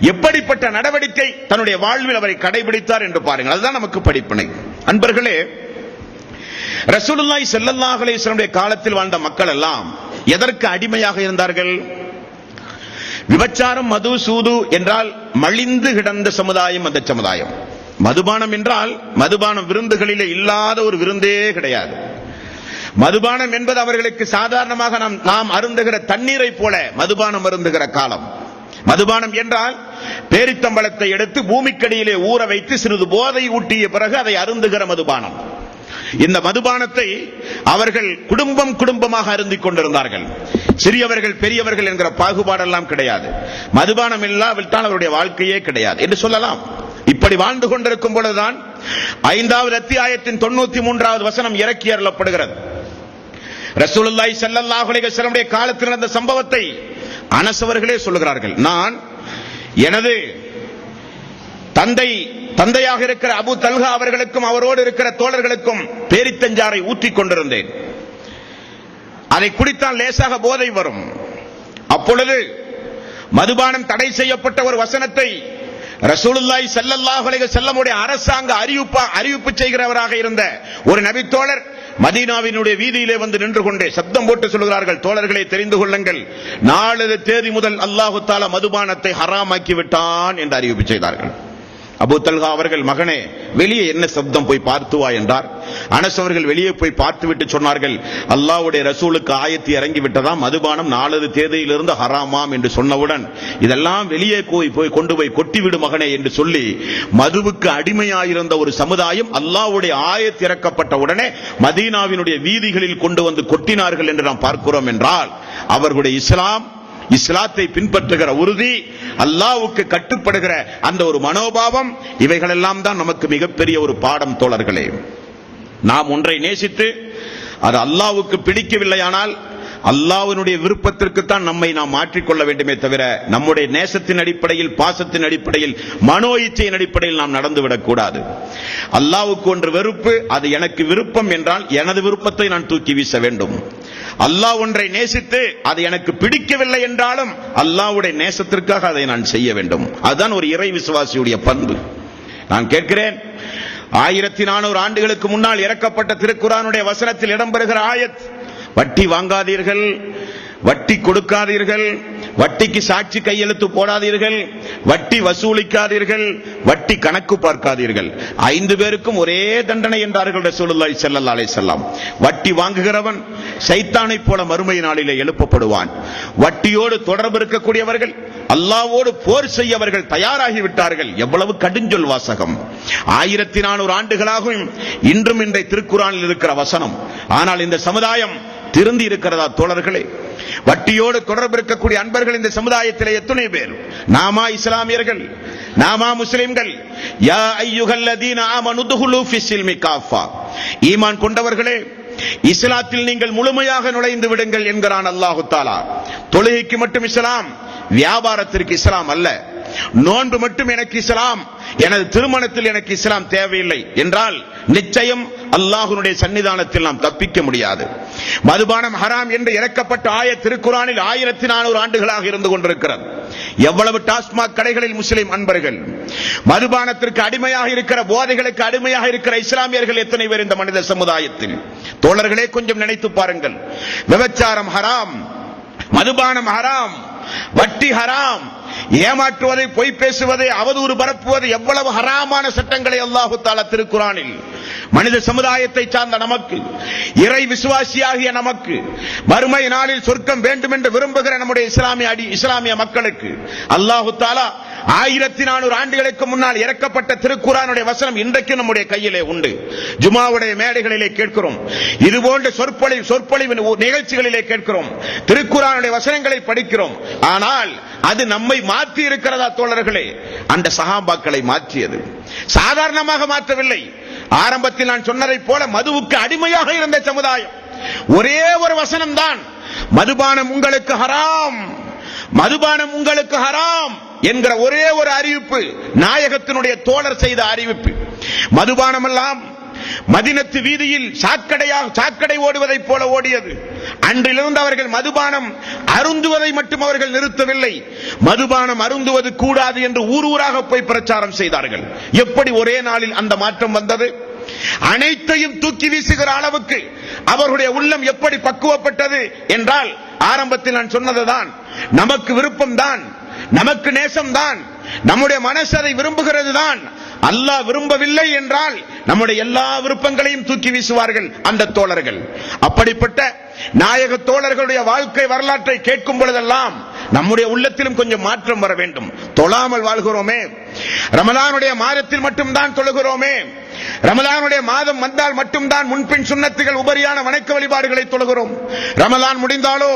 எப்படிப்பட்ட நடவடிக்கை தன்னுடைய வாழ்வில் அவரை கடைபிடித்தார் என்று பாருங்கள். அதுதான் நமக்கு படிப்பினை. அன்பர்களே, ரசூலுல்லாஹி ஸல்லல்லாஹு அலைஹி வஸல்லம் காலத்தில் வாழ்ந்த மக்கள் எல்லாம் எதற்கு அடிமையாக இருந்தார்கள்? விபச்சாரம், மது, சூது என்றால் மலிந்து கிடந்த சமுதாயம் அந்த சமுதாயம். மதுபானம் என்றால் மதுபானம் விருந்துகளிலே இல்லாத ஒரு விருந்தே கிடையாது. மதுபானம் என்பது அவர்களுக்கு சாதாரணமாக நாம் அருந்துகிற தண்ணீரை போல மதுபானம் அருந்துகிற காலம். மதுபானம் என்றால் பேரித்தம்பளத்தை எடுத்து பூமிக்கடியிலே ஊற வைத்து சிறிது போதை ஊட்டிய பிறகு அதை அருந்துகிற மதுபானம். இந்த மதுபானத்தை அவர்கள் குடும்பமாக அருந்திக் கொண்டிருந்தார்கள். சிறியவர்கள் பெரியவர்கள் என்கிற பாகுபாடெல்லாம் கிடையாது. மதுபானம் இல்லாவிட்டால் அவருடைய வாழ்க்கையே கிடையாது என்று சொல்லலாம். இப்படி வாழ்ந்து கொண்டிருக்கும் பொழுதுதான் 5வது அத்தியாயத்தின் 93வது வசனம் இறக்கி அருளப்படுகிறது. ரசூலுல்லாஹி ஸல்லல்லாஹு அலைஹி வஸல்லம் காலத்தில் நடந்த சம்பவத்தை அனஸ் அவர்களே சொல்லுகிறார்கள். நான் எனது தந்தையாக இருக்கிற அபூ தல்ஹா அவர்களுக்கும் அவரோடு இருக்கிற தோழர்களுக்கும் பேரித்தஞ்சாறை ஊற்றிக் கொண்டிருந்தேன். அதை குடித்தால் லேசாக போதை வரும். அப்பொழுது மதுபானம் தடை செய்யப்பட்ட ஒரு வசனத்தை ரசூலுல்லாஹி ஸல்லல்லாஹு அலைஹி வஸல்லம் அரசாங்க அறிவிப்பு செய்கிறவராக இருந்த ஒரு நபித்தோழர் மதீனாவினுடைய வீதியிலே வந்து நின்று கொண்டே சப்தம் போட்டு சொல்கிறார்கள், தோழர்களை தெரிந்து கொள்ளுங்கள், நாளது தேதி முதல் அல்லாஹு தஆலா மதுபானத்தை ஹராமாக்கி விட்டான் என்று அறிவிப்பு செய்தார்கள். அபூ தல்ஹா அவர்கள், மகனே வெளியே என்ன சப்தம், போய் பார்த்து வா என்றார். அனஸ் அவர்கள் வெளியே போய் பார்த்துவிட்டு சொன்னார்கள், அல்லாஹ்வுடைய ரசூலுக்கு ஆயத்து இறங்கி விட்டதாம், மதுபானம் நாளது தேதியிலிருந்து ஹராமாம் என்று சொன்னவுடன் இதெல்லாம் வெளியே போய் கொண்டு போய் கொட்டிவிடு மகனே என்று சொல்லி மதுவுக்கு அடிமையாயிருந்த ஒரு சமுதாயம் அல்லாஹ்வுடைய ஆயத்து இறக்கப்பட்ட உடனே மதீனாவினுடைய வீதிகளில் கொண்டு வந்து கொட்டினார்கள் என்று நாம் பார்க்கிறோம். என்றால் அவர்களுடைய இஸ்லாம் இஸ்லாத்தை பின்பற்றுகிற உறுதி, அல்லாஹ்வுக்கு கட்டுப்படுகிற அந்த ஒரு மனோபாவம், இவைகளெல்லாம் தான் நமக்கு மிகப்பெரிய ஒரு பாடம் தோழர்களே. நாம் ஒன்றை நேசித்து அது அல்லாஹ்வுக்கு பிடிக்கவில்லையானால் அல்லாஹ்வினுடைய விருப்பத்திற்குத்தான் நம்மை நாம் மாற்றிக்கொள்ள வேண்டுமே தவிர நம்முடைய நேசத்தின் அடிப்படையில், பாசத்தின் அடிப்படையில், மனோ இச்சையின் அடிப்படையில் நாம் நடந்துவிடக் கூடாது. அல்லாஹ்வுக்கு ஒன்று வெறுப்பு, அது எனக்கு விருப்பம் என்றால் எனது விருப்பத்தை நான் தூக்கி வீச வேண்டும். அல்லாஹ் ஒன்றை நேசித்து அது எனக்கு பிடிக்கவில்லை என்றாலும் அல்லாஹ்வுடைய நேசத்திற்காக அதை நான் செய்ய வேண்டும். அதுதான் ஒரு இறை விசுவாசியுடைய பண்பு. நான் கேட்கிறேன், 1400 ஆண்டுகளுக்கு முன்னால் இறக்கப்பட்ட திருக்குர்ஆனுடைய வசனத்தில் இடம்பெறுகிற ஆயத், வட்டி வாங்காதீர்கள், வட்டி கொடுக்காதீர்கள், வட்டிக்கு சாட்சி கையெழுத்து போடாதீர்கள், வட்டி வசூலிக்காதீர்கள், வட்டி கணக்கு பார்க்காதீர்கள். 5 பேருக்கும் ஒரே தண்டனை என்றார்கள் ரசூலுல்லாஹி ஸல்லல்லாஹு அலைஹி வஸல்லம். வட்டி வாங்குகிறவன் சைத்தானை போல மறுமை நாளிலே எழுப்பப்படுவான். வட்டியோடு தொடர்பு இருக்கக்கூடியவர்கள், அல்லாஹ்வோடு போர் செய்யவர்கள் தயாராகி விட்டார்கள். எவ்வளவு கடுஞ்சொல் வாசகம்! 1400 ஆண்டுகளாகும் இன்றும் இன்றைய திருக்குர்ஆனில் இருக்கிற வசனம். ஆனால் இந்த சமுதாயம் திருந்தி இருக்கிறதா தோழர்களே? வட்டியோடு தொடர்பு இருக்கக்கூடிய அன்பர்கள் இந்த சமுதாயத்திலே எத்தனை பேர்? நாமா இஸ்லாமியர்கள், நாமா முஸ்லிம்கள்? யா அய்யுஹல்லதீன ஆமனு துஹுலு ஃபிஸ்ஸில்மி காஃபா, ஈமான் கொண்டவர்களே, இஸ்லாத்தில் நீங்கள் முழுமையாக நுழைந்து விடுங்கள் என்கிறான் அல்லாஹ் தஆலா. தொழுகைக்கு மட்டும் இஸ்லாம், வியாபாரத்திற்கு இஸ்லாம் அல்ல. நோன்பு மட்டும் எனக்கு இஸ்லாம், எனது திருமணத்தில் எனக்கு இஸ்லாம் தேவையில்லை என்றால் நிச்சயம் அல்லாஹ்வுடைய சன்னிதானத்தில் நாம் தப்பிக்க முடியாது. மதுபானம் ஹராம் என்று இறக்கப்பட்ட ஆயத் திருக்குர்ஆனில் 1400 ஆண்டுகளாக இருந்து கொண்டிருக்கிறது. எவ்வளவு டாஸ்மாக் கடைகளில் முஸ்லிம் அன்பர்கள், மதுபானத்திற்கு அடிமையாக இருக்கிற, போதைகளுக்கு அடிமையாக இருக்கிற இஸ்லாமியர்கள் எத்தனை பேர் இந்த மனித சமுதாயத்தில்? தோழர்களே, கொஞ்சம் நினைத்து பாருங்கள். விபச்சாரம் ஹராம், மதுபானம் ஹராம், வட்டி ஹராம், ஏமாற்றுவதை, பொய் பேசுவதை, அவதூறு பரப்புவது எவ்வளவு ஹராமான சட்டங்களை அல்லாஹ் தஆலா திருக்குர்ஆனில் மனித சமுதாயத்தை சார்ந்த நமக்கு, இறை விசுவாசியாகிய நமக்கு, மறுமை நாளில் சொர்க்கம் வேண்டும் என்று விரும்புகிற நம்முடைய இஸ்லாமிய மக்களுக்கு அல்லாஹ் தஆலா 1400 ஆண்டுகளுக்கு முன்னால் இறக்கப்பட்ட திருக்குர்ஆனுடைய வசனம் இன்றைக்கு நம்முடைய கையிலே உண்டு. ஜுமாவுடைய மேடைகளிலே கேட்கிறோம், இதுபோன்ற சொற்பொழிவு நிகழ்ச்சிகளிலே கேட்கிறோம், திருக்குர்ஆனுடைய வசனங்களை படிக்கிறோம். ஆனால் அது நம்மை மாற்றி இருக்கிறதா தோழர்களே? அந்த சஹாபாக்களை மாற்றியது. சாதாரணமாக மாற்றவில்லை. ஆரம்பத்தில் நான் சொன்னதை போல மதுவுக்கு அடிமையாக இருந்த சமுதாயம். ஒரே ஒரு வசனம் தான், மதுபானம் உங்களுக்கு ஹராம், மதுபானம் உங்களுக்கு ஹராம் என்கிற ஒரே ஒரு அறிவிப்பு, நாயகத்தினுடைய தோழர் செய்த அறிவிப்பு. மதுபானம் எல்லாம் மதீனத்து வீதியில் சாக்கடை ஓடுவதை போல ஓடியது. அன்றிலிருந்து அவர்கள் மதுபானம் அருந்துவதை மட்டும் அவர்கள் நிறுத்தவில்லை, மதுபானம் அருந்துவது கூடாது என்று ஊர் ஊராக போய் பிரச்சாரம் செய்தார்கள். எப்படி ஒரே நாளில் அந்த மாற்றம் வந்தது? அனைத்தையும் தூக்கி வீசுகிற அளவுக்கு அவர்களுடைய உள்ளம் எப்படி பக்குவப்பட்டது என்றால், ஆரம்பத்தில் நான் சொன்னதுதான், நமக்கு விருப்பம் தான், நமக்கு நேசம் தான், நம்முடைய மனசு அதை விரும்புகிறது தான். அல்லாஹ் விரும்பவில்லை என்றால் நம்முடைய எல்லா விருப்பங்களையும் தூக்கி வீசுவார்கள் அந்த தோழர்கள். அப்படிப்பட்ட நாயக தோழர்களுடைய வாழ்க்கை வரலாற்றை கேட்கும் பொழுதெல்லாம் நம்முடைய உள்ளத்திலும் கொஞ்சம் மாற்றம் வர வேண்டும். தொழாமல் வாழ்கிறோமே, ரமலானுடைய மாதத்தில் மட்டும்தான் தொழுகிறோமே, ரமலானுடைய மாதம் வந்தால் மட்டும்தான் முன்பின் சுன்னத்துகள் உபரியான வணக்க வழிபாடுகளை தொழுகிறோம். ரமலான் முடிந்தாலோ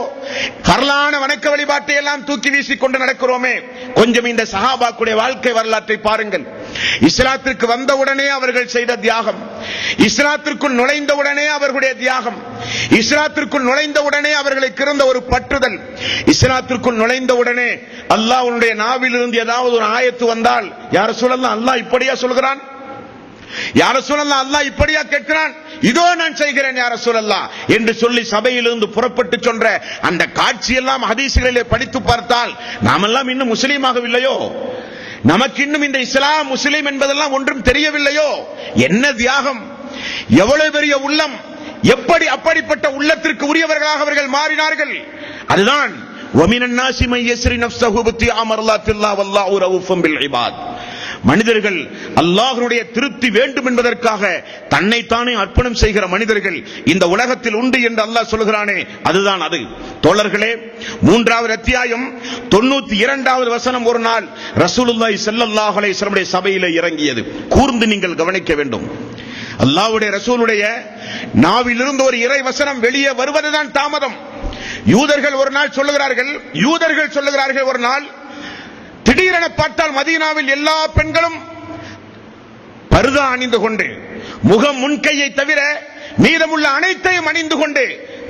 பரலான வணக்க வழிபாட்டை எல்லாம் தூக்கி வீசிக் கொண்டு நடக்கிறோமே. கொஞ்சம் இந்த சஹாபாக்குடைய வாழ்க்கை வரலாற்றை பாருங்கள். இஸ்லாத்திற்கு வந்தவுடனே அவர்கள் செய்த தியாகம், இஸ்லாத்திற்குள் நுழைந்தவுடனே அவர்களுடைய தியாகம், இஸ்லாத்திற்குள் நுழைந்தவுடனே அவர்களுக்கு இருந்த ஒரு பற்றுதல், இஸ்லாத்திற்குள் நுழைந்தவுடனே அல்லாஹ்வுடைய நாவிலிருந்து ஏதாவது ஒரு ஆயத்து வந்தால், யா ரசூலல்லாஹ், அல்லாஹ் இப்படியா சொல்கிறான், யா ரசூலல்லாஹ், அல்லாஹ் இப்படியா கேட்கிறான், இதோ நான் செய்கிறேன் யா ரசூலல்லாஹ் என்று சொல்லி சபையிலிருந்து புறப்பட்டு சொன்ற அந்த காட்சியெல்லாம் ஹதீஸ்களிலே படித்து பார்த்தால், நாமெல்லாம் இன்னும் முஸ்லீமாகவில்லையோ, நமக்கு இன்னும் இந்த இஸ்லாம் முஸ்லிம் என்பதெல்லாம் ஒன்றும் தெரியவில்லையோ? என்ன தியாகம், எவ்வளவு பெரிய உள்ளம், எப்படி அப்படிப்பட்ட உள்ளத்திற்கு உரியவர்களாக அவர்கள் மாறினார்கள். அதுதான் வமினன் நாஸி மை யஸ்ரி நஃப்ஸஹு பித்திஆ மர்லாத்தில்லாஹ் வல்லாஹு ரഊஃபும் பில் இபாத். மனிதர்கள் அல்லாஹ்வுடைய திருப்தி வேண்டும் என்பதற்காக தன்னைத்தானே அர்ப்பணம் செய்கிற மனிதர்கள் இந்த உலகத்தில் உண்டு என்று அல்லாஹ் சொல்கிறானே, அதுதான் அது. தோழர்களே, 3வது அத்தியாயம் 92வது வசனம் ஒரு நாள் ரசூலுல்லாஹி ஸல்லல்லாஹு அலைஹி வஸல்லம் சபையிலே இறங்கியது. கூர்ந்து நீங்கள் கவனிக்க வேண்டும். அல்லாஹ்வுடைய ரசூலுடைய நாவிலிருந்து ஒரு இறை வசனம் வெளியே வருவதுதான் தாமதம். யூதர்கள் சொல்லுகிறார்கள் ஒரு நாள் திடீரென பார்த்தால் மதீனாவில் எல்லா பெண்களும் பர்தா அணிந்து கொண்டு முகம் முன்கையை தவிர மீதமுள்ள அனைத்தையும் அணிந்து கொண்டு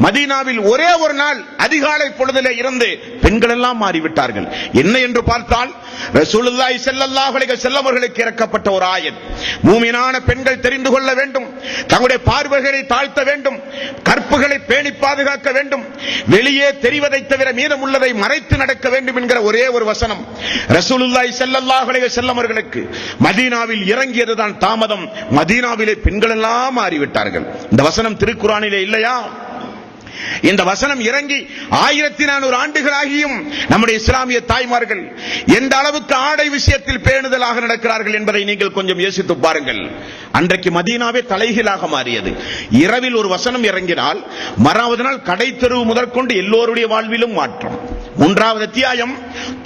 மதீனாவில் ஒரே ஒரு நாள் அதிகாலை பொழுதிலே இருந்து பெண்கள் எல்லாம் மாறிவிட்டார்கள். என்ன என்று பார்த்தால் ரசூலுல்லாஹி ஸல்லல்லாஹு அலைஹி வஸல்லம் அவர்களுக்கு இறக்கப்பட்ட ஒரு ஆயத். மூமினான பெண்கள் தெரிந்து கொள்ள வேண்டும், தங்களுடைய பார்வைகளை தாழ்த்த வேண்டும், கற்புகளை பேணி பாதுகாக்க வேண்டும், வெளியே தெரிவதை தவிர மீதமுள்ளதை மறைத்து நடக்க வேண்டும் என்கிற ஒரே ஒரு வசனம் ரசூலுல்லாஹி ஸல்லல்லாஹு அலைஹி வஸல்லம் அவர்களுக்கு மதீனாவில் இறங்கியதுதான் தாமதம். மதீனாவிலே பெண்கள் எல்லாம் மாறிவிட்டார்கள். இந்த வசனம் திருக்குர்ஆனிலே இல்லையா? இந்த வசனம் இறங்கி 1400 ஆண்டுகளாகியும் நம்முடைய இஸ்லாமிய தாய்மார்கள் எந்த அளவுக்கு ஆடை விஷயத்தில் பேணுதலாக நடக்கிறார்கள் என்பதை நீங்கள் கொஞ்சம் யோசித்து பாருங்கள். அன்றைக்கு மதீனாவே தலைகீழாக மாறியது. இரவில் ஒரு வசனம் இறங்கினால் மறாவது நாள் கடை தெருவு முதற்கொண்டு எல்லோருடைய வாழ்விலும் மாற்றம். 3வது அத்தியாயம்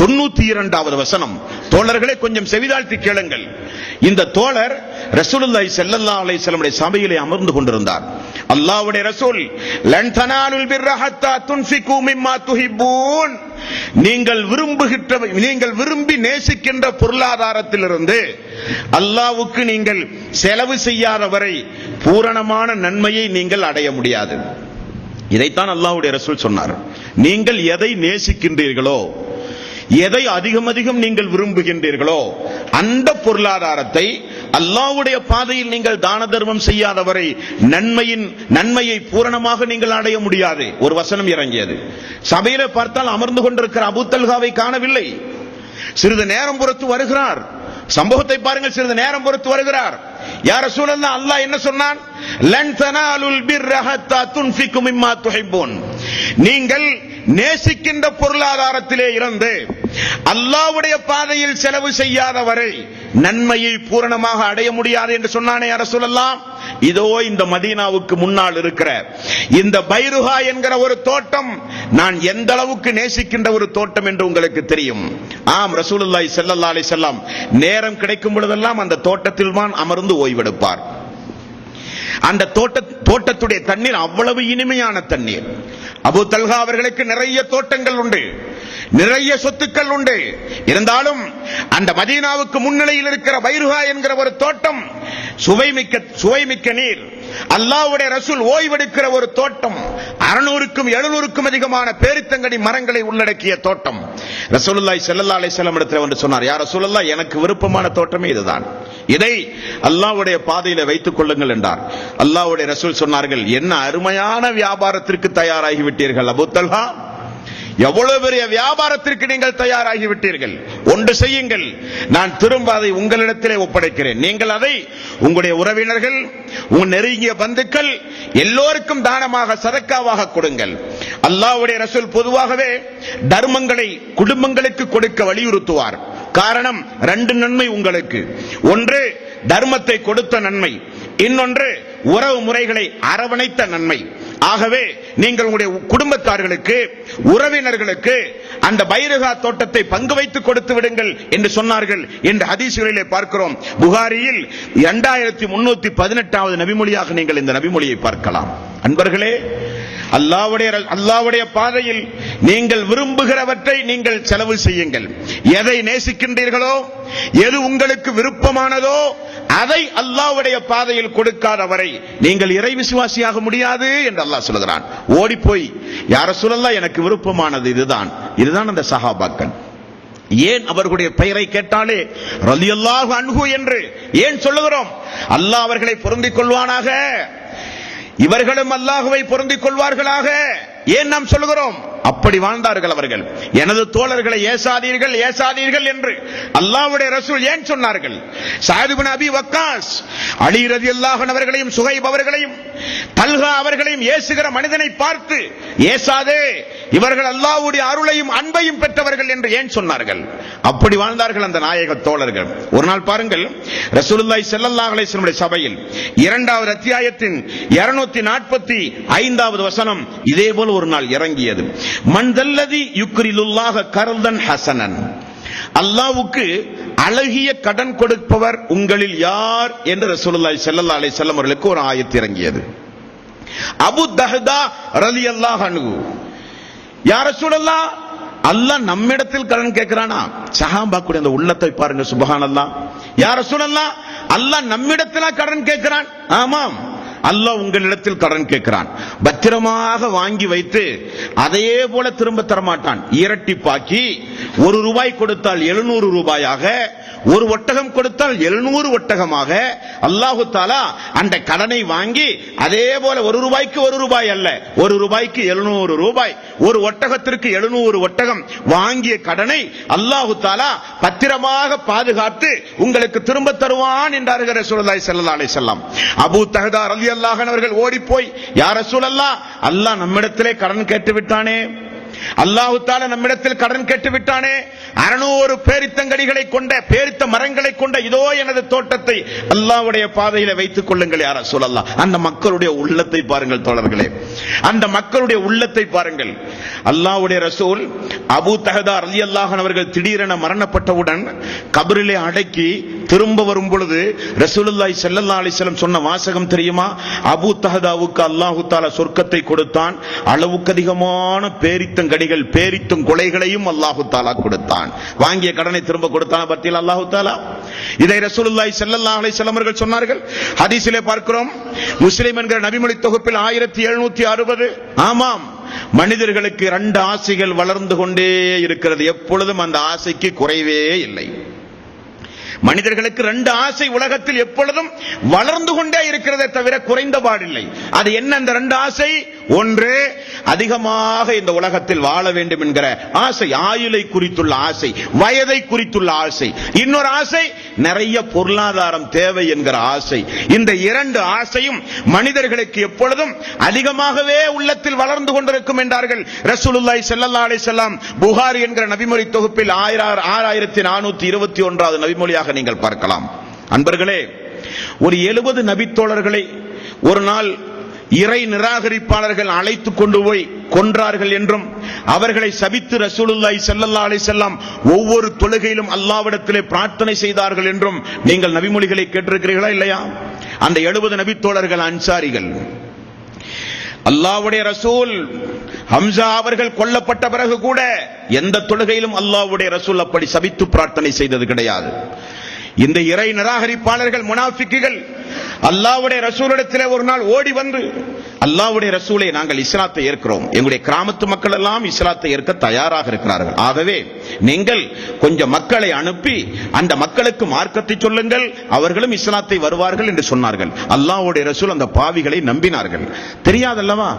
92வது வசனம். தோழர்களே, கொஞ்சம் செவிதாழ்த்தி கேளுங்கள். இந்த தோழர் ரசூலுல்லாஹி ஸல்லல்லாஹு அலைஹி வஸல்லம் சபையிலே அமர்ந்து கொண்டிருந்தார். அல்லாஹ்வுடைய ரசூல் லன் தனாலுல் பிர்ர ஹத்தா துன்ஃபிகு மிம்மா துஹிப்பூன், நீங்கள் விரும்பி நேசிக்கின்ற பொருளாதாரத்திலிருந்து அல்லாஹ்வுக்கு நீங்கள் செலவு செய்யாத வரை பூரணமான நன்மையை நீங்கள் அடைய முடியாது. இதைத்தான் அல்லாஹ்வுடைய ரசூல் சொன்னார். நீங்கள் எதை நேசிக்கின்றீர்களோ, எதை அதிகம் நீங்கள் விரும்புகின்றீர்களோ அந்த பொருளாதாரத்தை அல்லாஹ்வுடைய பாதையில் நீங்கள் தான தர்மம் செய்யாதவரை நன்மையை பூரணமாக நீங்கள் அடைய முடியாது. ஒரு வசனம் இறங்கியது. சபையில பார்த்தால் அமர்ந்து கொண்டிருக்கிற அபூ தல்ஹாவை காணவில்லை. சிறிது நேரம் பொறுத்து வருகிறார். சம்பவத்தை பாருங்கள். சிறிது நேரம் பொறுத்து வருகிறார். யா ரசூலல்லாஹ், அல்லாஹ் என்ன சொன்னான்? லன் தனாலுல் பிர்ர ஹத்தா துன்ஃபிகு மிம்மா துஹிப்பூன், நீங்கள் நேசிக்கின்ற பொருளாதாரத்திலே இருந்து அல்லாஹ்வுடைய பாதையில் செலவு செய்யாத வரை நன்மையை பூரணமாக அடைய முடியாது என்று சொன்னானே யா ரசூலல்லாஹ். இதோ இந்த மதீனாவுக்கு முன்னால் இருக்கிற இந்த பைருஹா என்கிற ஒரு தோட்டம் நான் எந்த அளவுக்கு நேசிக்கின்ற ஒரு தோட்டம் என்று உங்களுக்கு தெரியும். ஆம், ரசூலுல்லாஹி ஸல்லல்லாஹு அலைஹி வஸல்லம் நேரம் கிடைக்கும் பொழுதெல்லாம் அந்த தோட்டத்தில் தான் அமர்ந்து ஓய்வெடுப்பார். அந்த தோட்டத்துடைய தண்ணீர் அவ்வளவு இனிமையான தண்ணீர். அபூ தல்ஹா அவர்களுக்கு நிறைய தோட்டங்கள் உண்டு, நிறைய சொத்துக்கள் உண்டு. இருந்தாலும் அந்த மதீனாவுக்கு முன்னிலையில் இருக்கிற பைருஹா என்கிற ஒரு தோட்டம் சுவைமிக்க நீர், அல்லாஹ்வுடைய ரசூல் ஓய்வெடுக்கிற ஒரு தோட்டம், 600க்கும் 700க்கும் அதிகமான பேரித்தங்கனி மரங்களை உள்ளடக்கிய தோட்டம். ரசூலுல்லாஹி ஸல்லல்லாஹு அலைஹி வஸல்லம் இடத்தில் வந்து சொன்னார், யா ரசூலல்லாஹ், எனக்கு விருப்பமான தோட்டமே இதுதான், இதை அல்லாஹ்வுடைய பாதையில வைத்துக் கொள்ளுங்கள் என்றார். அல்லாஹ்வுடைய ரசூல் சொன்னார்கள், என்ன அருமையான வியாபாரத்திற்கு தயாராகி விட்டீர்கள் அபூ தல்ஹா, எவ்வளவு பெரிய வியாபாரத்திற்கு நீங்கள் தயாராகி விட்டீர்கள். ஒன்று செய்யுங்கள், நான் திரும்ப அதை உங்களிடத்திலே ஒப்படைக்கிறேன். நீங்கள் அதை உங்களுடைய உறவினர்கள், உங்கள் நெருங்கிய பந்துக்கள் எல்லோருக்கும் தானமாக சதக்காவாக கொடுங்கள். அல்லாஹ்வுடைய ரசூல் பொதுவாகவே தர்மங்களை குடும்பங்களுக்கு கொடுக்க வலியுறுத்துவார். காரணம், 2 நன்மை உங்களுக்கு. ஒன்று தர்மத்தை கொடுத்த நன்மை, இன்னொன்று உறவு முறைகளை அரவணைத்த நன்மை. ஆகவே நீங்கள் உங்களுடைய குடும்பத்தார்களுக்கு, உறவினர்களுக்கு அந்த பைருஹா தோட்டத்தை பங்கு வைத்து கொடுத்து விடுங்கள் என்று சொன்னார்கள் என்று ஹதீஸ்களிலே பார்க்கிறோம். புகாரியில் 2318வது நபிமொழியாக நீங்கள் இந்த நபிமொழியை பார்க்கலாம். அன்பர்களே, அல்லாஹ்வுடைய பாதையில் நீங்கள் விரும்புகிறவற்றை நீங்கள் செலவு செய்யுங்கள். எதை நேசிக்கின்றீர்களோ, எது உங்களுக்கு விருப்பமானதோ அதை அல்லாஹ்வுடைய பாதையில் கொடுக்காத வரை நீங்கள் இறை விசுவாசியாக முடியாது என்று அல்லாஹ் சொல்கிறான். ஓடி போய் யா ரசூலல்லாஹ், எனக்கு விருப்பமானது இதுதான் அந்த சஹாபாக்கள். ஏன் அவர்களுடைய பெயரை கேட்டாலே ரலியல்லாஹு அன்ஹு என்று ஏன் சொல்லுகிறோம்? அல்லாஹ் அவர்களை பொருந்திக் கொள்வானாக, இவர்களும் அல்லாஹுவை பொருந்திக் கொள்வார்களாக ஏன் நாம் சொல்லுகிறோம்? அப்படி வாழ்ந்தார்கள் அவர்கள். எனது தோழர்களை ஏசாதீர்கள் என்று அல்லாஹ்வுடைய ரசூல் ஏன் சொன்னார்கள்? சஅத் இப்னு அபி வக்காஸ் அலி ரலியல்லாஹு அன்ஹு அவர்களையும் சுஹைப் அவர்களையும் தல்ஹா அவர்களையும் ஏசுகிற மனிதனை பார்த்து ஏசாதே, இவர்கள் அல்லாஹ்வுடைய அருளையும் அன்பையும் பெற்றவர்கள் என்று ஏன் சொன்னார்கள்? அப்படி வாழ்ந்தார்கள் அந்த நாயக தோழர்கள். ஒரு நாள் பாருங்கள், ரசூலுல்லாஹி ஸல்லல்லாஹு அலைஹி வஸல்லம் சபையில் 2வது அத்தியாயத்தின் 245வது வசனம் இதே போல ஒரு நாள் இறங்கியது. மன்தல்லதி யுக்ரிலுல்லாஹ கர்தன் ஹஸனன், அல்லாஹ்வுக்கு அழகிய கடன் கொடுப்பவர் உங்களில் யார் என்று ரசூலுல்லாஹி ஸல்லல்லாஹு அலைஹி வஸல்லம் அவர்களுக்கு ஒரு ஆயத் இறங்கியது. அபூ தஹ்தா ரலியல்லாஹு அன்ஹு யா ரசூலல்லாஹ், அல்லாஹ் நம்மிடத்தில் கடன் கேட்கிறானா? சஹாபாக்குடைய அந்த உள்ளத்தை பாருங்க, சுப்ஹானல்லாஹ். யா ரசூலல்லாஹ், அல்லாஹ் நம்மிடத்தில் கடன் கேட்கிறான். ஆமாம், அல்லாஹ் உங்களிடத்தில் கடன் கேட்கிறான். பத்திரமாக வாங்கி வைத்து அதையே போல திரும்ப தரமாட்டான். இரட்டிப்பாக்கி 1 ரூபாய் கொடுத்தால் 700 ரூபாயாக, 1 ஒட்டகம் கொடுத்தால் 700 ஒட்டகமாக அல்லாஹு தஆலா அந்த கடனை வாங்கி அதே போல 1 ரூபாய்க்கு 1 ரூபாய் அல்ல, 1 ரூபாய்க்கு 700 ரூபாய், 1 ஒட்டகத்திற்கு 700 ஒட்டகம் வாங்கிய கடனை அல்லாஹு தஆலா பத்திரமாக பாதுகாத்து உங்களுக்கு திரும்ப தருவான் என்றார்கள் ரசூலுல்லாஹி ஸல்லல்லாஹு அலைஹி வஸல்லம். அபூ தஹ்தா ரலியல்லாஹு அன்ஹு அவர்கள் ஓடி போய், யா ரசூலல்லாஹ், அல்லாஹ் நம்மிடத்திலே கடன் கேட்டு விட்டானே, அல்லாஹு தஆலா நம்மிடத்தில் கடன் கேட்டு விட்டானே, 600 பேரித்தங்கடிகளை கொண்ட, பேரித்த மரங்களை கொண்ட இதோ எனது தோட்டத்தை அல்லாஹ்வுடைய பாதையில வைத்துக் கொள்ளுங்கள் யா ரசூலல்லாஹ். அந்த மக்களுடைய உள்ளத்தை பாருங்கள் தோழர்களே, அந்த மக்களுடைய உள்ளத்தை பாருங்கள். அல்லாஹ்வுடைய ரசூல் அபூ தஹ்தா ரலியல்லாஹு அன்ஹு அவர்கள் திடீரென மரணப்பட்டவுடன் கபரிலே அடக்கி திரும்ப வரும் பொழுது ரசூலுல்லாஹி ஸல்லல்லாஹு அலைஹி வஸல்லம் சொன்ன வாசகம் தெரியுமா? அபூ தஹ்தாவுக்கு அல்லாஹு தஆலா சொர்க்கத்தை கொடுத்தான், அளவுக்கு அதிகமான பேரித்தங்கடிகள், பேரித்தும் கொலைகளையும் அல்லாஹு தஆலா கொடுத்தான். வாங்கிய கடனை திரும்ப கொடுத்தான் பத்தியில் அல்லாஹு தஆலா. இதை ரசூலுல்லாஹி ஸல்லல்லாஹு அலைஹி வஸல்லம் அவர்கள் சொன்னார்கள். ஹதீஸிலே பார்க்கிறோம், முஸ்லிம் என்கிற நபிமொழி தொகுப்பில் 1760. ஆமாம், மனிதர்களுக்கு 2 ஆசைகள் வளர்ந்து கொண்டே இருக்கிறது. எப்பொழுதும் அந்த ஆசைக்கு குறைவே இல்லை. மனிதர்களுக்கு 2 ஆசை உலகத்தில் எப்பொழுதும் வளர்ந்து கொண்டே இருக்கிறதே தவிர குறைந்த பாடில்லை. அது என்ன அந்த 2 ஆசை? ஒன்று, அதிகமாக இந்த உலகத்தில் வாழ வேண்டும் என்கிற ஆசை, ஆயுளை குறித்துள்ள ஆசை, வயதை குறித்துள்ள ஆசை. இன்னொரு ஆசை, நிறைய பொருளாதாரம் தேவை என்கிற ஆசை. இந்த 2 ஆசையும் மனிதர்களுக்கு எப்பொழுதும் அதிகமாகவே உள்ளத்தில் வளர்ந்து கொண்டிருக்கும் என்றார்கள் ரசூலுல்லாஹி ஸல்லல்லாஹு அலைஹி வஸல்லம். புகாரி என்கிற நபிமொழி தொகுப்பில் 6421வது நபிமொழியாக நீங்கள் பார்க்கலாம். அன்பர்களே, ஒரு 70 நபித்தோழர்களை ஒரு நாள் இறை நிராகரிப்பாளர்கள் அழைத்துக் கொண்டு போய் கொன்றார்கள் என்றும், அவர்களை சபித்து ரசூலுல்லாஹி ஸல்லல்லாஹு அலைஹி வஸல்லம் ஒவ்வொரு தொழுகையிலும் அல்லாஹ்விடத்திலே பிரார்த்தனை செய்தார்கள் என்றும் நீங்கள் நபிமொழிகளை கேட்டிருக்கிறீர்களா இல்லையா? அந்த 70 நபித்தோழர்கள் அன்சாரிகள். அல்லாஹ்வுடைய ரசூல் ஹம்சா அவர்கள் கொல்லப்பட்ட பிறகு கூட எந்த தொழுகையிலும் அல்லாஹ்வுடைய ரசூல் அப்படி சபித்து பிரார்த்தனை செய்தது கிடையாது. இந்த இறை நிராகரிப்பாளர்கள், முனாஃபிக்குகள் அல்லாஹ்வுடைய ரசூலிடத்திலே ஒரு நாள் ஓடி வந்து, அல்லாஹ்வுடைய ரசூலே, நாங்கள் இஸ்லாத்தை ஏற்கிறோம், எங்களுடைய கிராமத்து மக்கள் எல்லாம் இஸ்லாத்தை ஏற்க தயாராக இருக்கிறார்கள், ஆகவே நீங்கள் கொஞ்சம் மக்களை அனுப்பி அந்த மக்களுக்கு மார்க்கத்தை சொல்லுங்கள், அவர்களும் இஸ்லாத்தை வருவார்கள் என்று சொன்னார்கள். அல்லாஹ்வுடைய ரசூல் அந்த பாவிகளை நம்பினார்கள். தெரியாதல்லவா,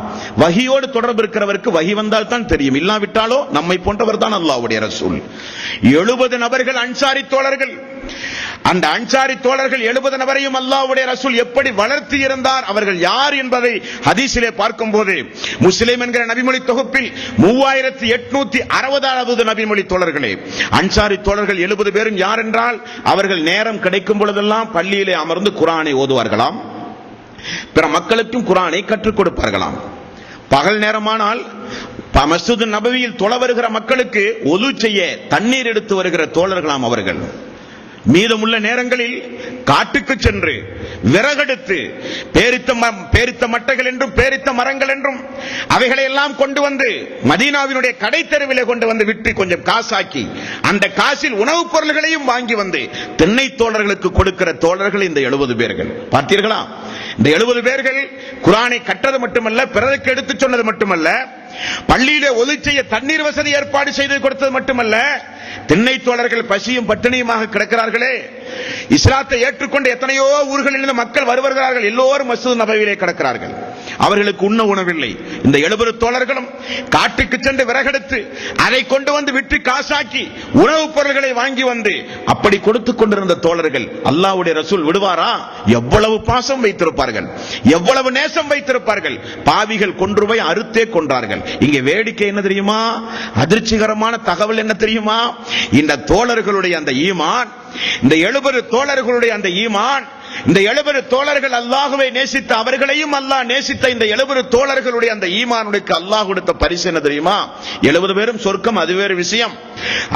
வஹியோடு தொடர்பு இருக்கிறவருக்கு வஹி வந்தால் தான் தெரியும், இல்லாவிட்டாலோ நம்மை போன்றவர் தான் அல்லாஹ்வுடைய ரசூல். 70 நபர்கள் அன்சாரி தோழர்கள். அந்த அன்சாரி தோழர்கள் 70 நபரையும் அல்லாஹ்வுடைய ரசூல் எப்படி வளர்த்தி இருந்தார், அவர்கள் யார் என்பதை ஹதீஸிலே பார்க்கும்போது முஸ்லிம் என்கிற நபிமொழி தொகுப்பில் 3860வது நபிமொழி தோழர்களே. அன்சாரி தோழர்கள் 70 பேரும் யார் என்றால், அவர்கள் நேரம் கிடைக்கும் பொழுதெல்லாம் பள்ளியிலே அமர்ந்து குர்ஆனை ஓதுவார்களாம், பிற மக்களுக்கும் குர்ஆனை கற்றுக் கொடுப்பார்களாம். பகல் நேரமானால் மஸ்ஜித் நபவியில் தொழ வருகிற மக்களுக்கு ஒது செய்ய தண்ணீர் எடுத்து வருகிற தோழர்களாம் அவர்கள். மீதமுள்ள நேரங்களில் காட்டுக்கு சென்று விறகெடுத்து பேரித்த மட்டைகள் என்றும் பேரித்த மரங்கள் என்றும் அவைகளை எல்லாம் கொண்டு வந்து மதீனாவினுடைய கடை தெருவிலே கொண்டு வந்து விட்டு கொஞ்சம் காசாக்கி அந்த காசில் உணவுப் பொருள்களையும் வாங்கி வந்து தென்னை தோழர்களுக்கு கொடுக்கிற தோழர்கள் இந்த 70 பேர்கள். பார்த்தீர்களா? இந்த 70 பேர்கள் குர்ஆனை கற்றது மட்டுமல்ல, பிறருக்கு எடுத்து சொன்னது மட்டுமல்ல, பள்ளியிலே ஒது செய்ய தண்ணீர் வசதி ஏற்பாடு செய்து கொடுத்தது மட்டுமல்ல, தென்னை தோழர்கள் பசியும் பட்டினியுமாக கிடக்கிறார்களே, இஸ்லாத்தை ஏற்றுக்கொண்டு எத்தனையோ ஊர்களில் இருந்து மக்கள் வருகிறார்கள், எல்லோரும் மஸ்ஜித் நபவியிலே கிடக்கிறார்கள், அவர்களுக்கு உண்ண உணவில்லை. இந்த 70 தோழர்களும் காட்டுக்கு சென்று விறகெடுத்து அதை கொண்டு வந்து விட்டு காசாக்கி உணவுப் பொருள்களை வாங்கி வந்து அப்படி கொடுத்துக் கொண்டிருந்த தோழர்கள் அல்லாஹ்வுடைய ரசூல் விடுவாரா? எவ்வளவு பாசம் வைத்திருப்பார்கள், எவ்வளவு நேசம் வைத்திருப்பார்கள். பாவிகள் கொன்று போய் அறுத்தே கொன்றார்கள். இங்கே வேடிக்கை என்ன தெரியுமா? அதிர்ச்சிகரமான தகவல் என்ன தெரியுமா? இந்த தோழர்களுடைய அந்த ஈமான், இந்த 70 தோழர்களுடைய அந்த ஈமான், இந்த 70 தோழர்கள் அல்லாஹ்வை நேசித்த, அவர்களையும் அல்லாஹ் நேசித்த இந்த 70 தோழர்களுடைய அந்த ஈமானுக்கு அல்லாஹ் கொடுத்த பரிசு என்ன தெரியுமா? 70 பேரும் சொர்க்கம், அது வேறு விஷயம்.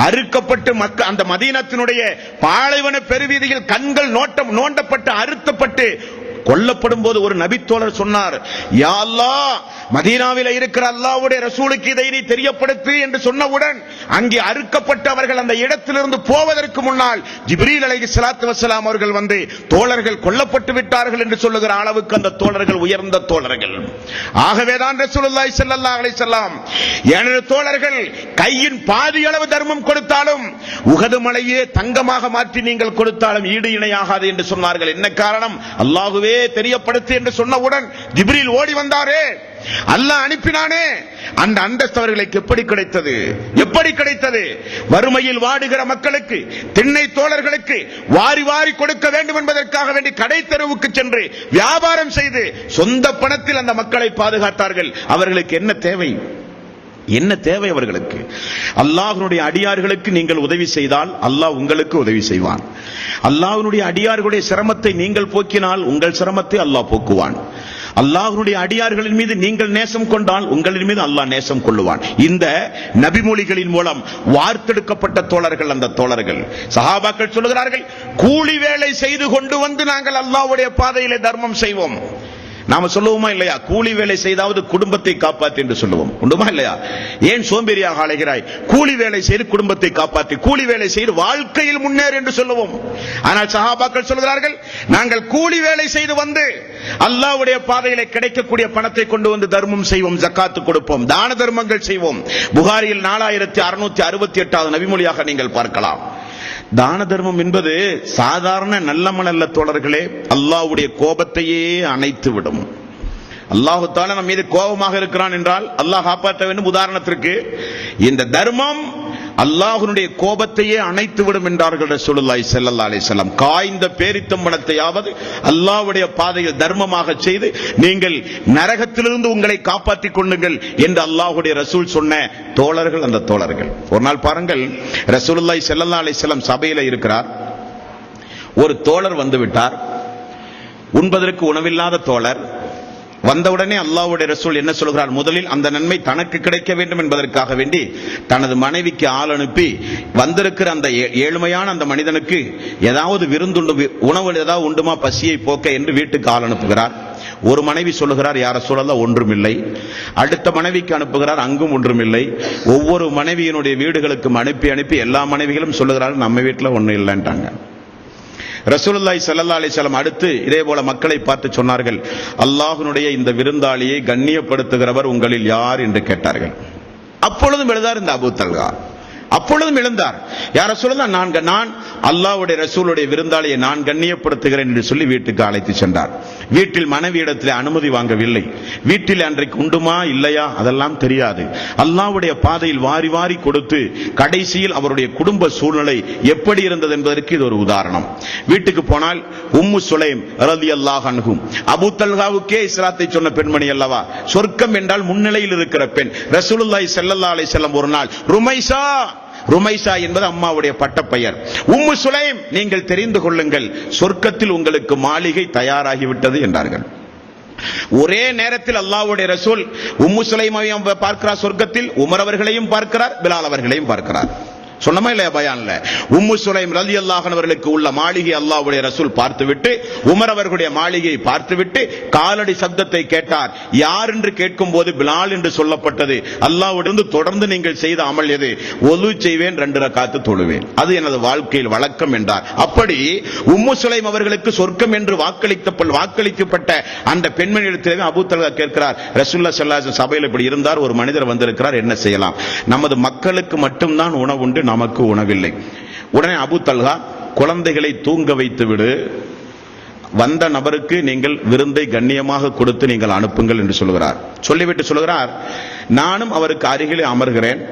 அறுக்கப்பட்டு மக்கள் அந்த மதீனத்தினுடைய பாலைவன பெருவீதியில் கண்கள் நோண்டப்பட்டு அறுத்தப்பட்டு கொல்லப்படும் போது ஒரு நபித்தோழர் சொன்னார், யா அல்லாஹ், மதீனாவில் இருக்கிற அல்லாஹ்வுடைய ரசூலுக்கு இதை நீ தெரியப்படுத்து என்று சொன்னவுடன் அங்கே அறுக்கப்பட்டவர்கள் அந்த இடத்திலிருந்து போவதற்கு முன்னால் ஜிப்ரீல் அலைஹிஸ்ஸலாத்து வஸ்ஸலாம் அவர்கள் வந்து தோழர்கள் கொல்லப்பட்டு விட்டார்கள் என்று சொல்லுகிற அளவுக்கு அந்த தோழர்கள் உயர்ந்த தோழர்கள். ஆகவேதான் ரசூலுல்லாஹி ஸல்லல்லாஹு அலைஹி வஸல்லம் எனது தோழர்கள் கையின் பாதி அளவு தர்மம் கொடுத்தாலும் உஹது மலையே தங்கமாக மாற்றி நீங்கள் கொடுத்தாலும் ஈடு இணையாகாது என்று சொன்னார்கள். என்ன காரணம்? அல்லாஹ்வே தெரியப்படுத்து என்று சொன்னவுடன் ஜிப்ரீல் ஓடி வந்தாரே, அல்லாஹ் அனுப்பினானே, அந்த அந்தஸ்து அவர்களுக்கு எப்படி கிடைத்தது? எப்படி கிடைத்தது? வறுமையில் வாடுகிற மக்களுக்கு, திண்ணை தோழர்களுக்கு வாரி வாரி கொடுக்க வேண்டும் என்பதற்காக வேண்டி கடை தெருவுக்கு சென்று வியாபாரம் செய்து சொந்த பணத்தில் அந்த மக்களை பாதுகாத்தார்கள். அவர்களுக்கு என்ன தேவை? என்ன தேவை அவர்களுக்கு? அல்லாஹ்வுடைய அடியார்களுக்கு நீங்கள் உதவி செய்தால் அல்லாஹ் உங்களுக்கு உதவி செய்வான். அல்லாஹ்வுடைய அடியார்களுடைய சிரமத்தை நீங்கள் போக்கினால் உங்கள் சிரமத்தை அல்லாஹ் போக்குவான். அல்லாஹ்வுடைய அடியார்களின் மீது நீங்கள் நேசம் கொண்டால் உங்களின் மீது அல்லாஹ் நேசம் கொள்ளுவான். இந்த நபிமொழிகளின் மூலம் வார்த்தெடுக்கப்பட்ட தோழர்கள் அந்த தோழர்கள். சஹாபாக்கள் சொல்லுகிறார்கள், கூலி வேலை செய்து கொண்டு வந்து நாங்கள் அல்லாஹ்வுடைய பாதையிலே தர்மம் செய்வோம். நாம சொல்லுவோமா இல்லையா? கூலி வேலை செய்தாவது குடும்பத்தை காப்பாற்றி என்று சொல்லுவோம், உண்டுமா இல்லையா? ஏன் சோம்பேறியாக அலைகிறாய்? கூலி வேலை செய்து குடும்பத்தை காப்பாற்றி, கூலி வேலை செய்து வாழ்க்கையில் முன்னேறு என்று சொல்லுவோம். ஆனால் சஹாபாக்கள் சொல்கிறார்கள், நாங்கள் கூலி வேலை செய்து வந்து அல்லாஹ்வுடைய பாதையிலே கிடைக்கக்கூடிய பணத்தை கொண்டு வந்து தர்மம் செய்வோம், ஜக்காத்து கொடுப்போம், தான தர்மங்கள் செய்வோம். புகாரியில் 4668வது நபிமொழியாக நீங்கள் பார்க்கலாம். தான தர்மம் என்பது சாதாரண நல்லமல் அல்ல தோழர்களே, அல்லாஹ்வுடைய கோபத்தையே அணைத்து விடும். அல்லாஹ் தஆலா நம்ம மீது கோபமாக இருக்கிறான் என்றால் அல்லாஹ் காப்பாற்ற வேண்டும். உதாரணத்திற்கு இந்த தர்மம் அல்லாஹ்வுடைய கோபத்தையே அணைத்து விடும் என்றார்கள் ரசூலுல்லாஹி ஸல்லல்லாஹு அலைஹி வஸல்லம். காய்ந்த பேரித்தம்பழத்தையாவது அல்லாஹ்வுடைய பாதையில் தர்மமாக செய்து நீங்கள் நரகத்திலிருந்து உங்களை காப்பாற்றிக் கொள்ளுங்கள் என்று அல்லாஹ்வுடைய ரசூல் சொன்ன தோழர்கள் அந்த தோழர்கள். ஒரு நாள் பாருங்கள், ரசூலுல்லாஹி ஸல்லல்லாஹு அலைஹி வஸல்லம் சபையில் இருக்கிறார். ஒரு தோழர் வந்து விட்டார், உண்பதற்கு உணவில்லாத தோழர். வந்தவுடனே அல்லாஹ்வுடைய ரசூல் என்ன சொல்கிறார்? முதலில் அந்த நன்மை தனக்கு கிடைக்க வேண்டும் என்பதற்காக வேண்டி தனது மனைவிக்கு ஆள் அனுப்பி வந்திருக்கிற அந்த ஏழ்மையான அந்த மனிதனுக்கு ஏதாவது விருந்துண்டு உணவு ஏதாவது உண்டுமா பசியை போக்க என்று வீட்டுக்கு ஆள் அனுப்புகிறார். ஒரு மனைவி சொல்லுகிறார், யார சொல்லலாம் ஒன்றுமில்லை. அடுத்த மனைவிக்கு அனுப்புகிறார், அங்கும் ஒன்றுமில்லை. ஒவ்வொரு மனைவியினுடைய வீடுகளுக்கும் அனுப்பி அனுப்பி எல்லா மனைவிகளும் சொல்லுகிறார்கள், நம்ம வீட்டில் ஒன்றும் இல்லைன்ட்டாங்க. ரசூலுல்லாஹி ஸல்லல்லாஹு அலைஹி வஸல்லம் அடுத்து இதே போல மக்களை பார்த்து சொன்னார்கள், அல்லாஹ்வுடைய இந்த விருந்தாளியை கண்ணியப்படுத்துகிறவர் உங்களில் யார் என்று கேட்டார்கள். அப்பொழுதும் எழுந்தார் இந்த அபூ தல்ஹா. அப்பொழுதும் எழுந்தார், யார சொல்லலாம், நான் அல்லாஹ்வுடைய ரசூலுடைய விருந்தாளியை நான் கண்ணியப்படுத்துகிறேன் என்று சொல்லி வீட்டுக்கு அழைத்து சென்றார். வீட்டில் மனைவியிடத்தில் அனுமதி வாங்கவில்லை. வீட்டில் அன்றைக்கு உண்டுமா இல்லையா அதெல்லாம் தெரியாது. அல்லாஹ்வுடைய பாதையில் வாரி வாரி கொடுத்து கடைசியில் அவருடைய குடும்ப சூழ்நிலை எப்படி இருந்தது என்பதற்கு இது ஒரு உதாரணம். வீட்டுக்கு போனால் உம்மு சுலைம் ரலியல்லாஹு அன்ஹு, அபூ தல்ஹாவுக்கே இஸ்லாத்தை சொன்ன பெண்மணி அல்லவா, சொர்க்கம் என்றால் முன்னிலையில் இருக்கிற பெண். ரசூலுல்லாஹி ஸல்லல்லாஹு அலைஹி வஸல்லம் ஒரு நாள் ருமைசா என்பது அம்மாவுடைய பட்டப்பெயர். உம்மு சுலைம், நீங்கள் தெரிந்து கொள்ளுங்கள், சொர்க்கத்தில் உங்களுக்கு மாளிகை தயாராகிவிட்டது என்றார்கள். ஒரே நேரத்தில் அல்லாஹ்வுடைய ரசூல் உம்மு சுலைமையும் பார்க்கிறார் சொர்க்கத்தில், உமர் அவர்களையும் பார்க்கிறார், பிலால் அவர்களையும் பார்க்கிறார். சொன்னமா இல்லையா பயான்ல? உம்மு சுலைம் ரலியல்லாஹு அன்ஹா அவர்களுக்கு உள்ள மாளிகை அல்லாஹ்வுடைய ரசூல் பார்த்துவிட்டு உமர் அவர்களுடைய மாளிகையை பார்த்துவிட்டு காலடி சப்தத்தை கேட்டார். யார் என்று கேட்கும் போது பிலால் என்று சொல்லப்பட்டது. அல்லாஹ்விடமிருந்து தொடர்ந்து நீங்கள் செய்த அமல் எது? ஒது செய்வேன், 2 ரக்காத்து தொழுவேன், அது எனது வாழ்க்கையில் வழக்கம் என்றார். அப்படி உம்மு சுலைம் அவர்களுக்கு சொர்க்கம் என்று வாக்களிக்கப்பட்ட அந்த பெண்மணியிடத்திலே அபூ தல்ஹா கேட்கிறார், ரசூலுல்லாஹி ஸல்லல்லாஹு அலைஹி வஸல்லம் சபையில் இப்படி இருந்தார், ஒரு மனிதர் வந்திருக்கிறார், என்ன செய்யலாம்? நமது மக்களுக்கு மட்டும்தான் உணவு உண்டு, நமக்கு உணவில்லை. உடனே அபூ தல்ஹா, குழந்தைகளை தூங்க வைத்து விடு, வந்த நபருக்கு நீங்கள் விருந்தை கண்ணியமாக கொடுத்து நீங்கள் அனுப்புங்கள் என்று சொல்கிறார். சொல்லிவிட்டு சொல்கிறார், நானும் அவருக்கு அருகிலே அமர்கிறேன்,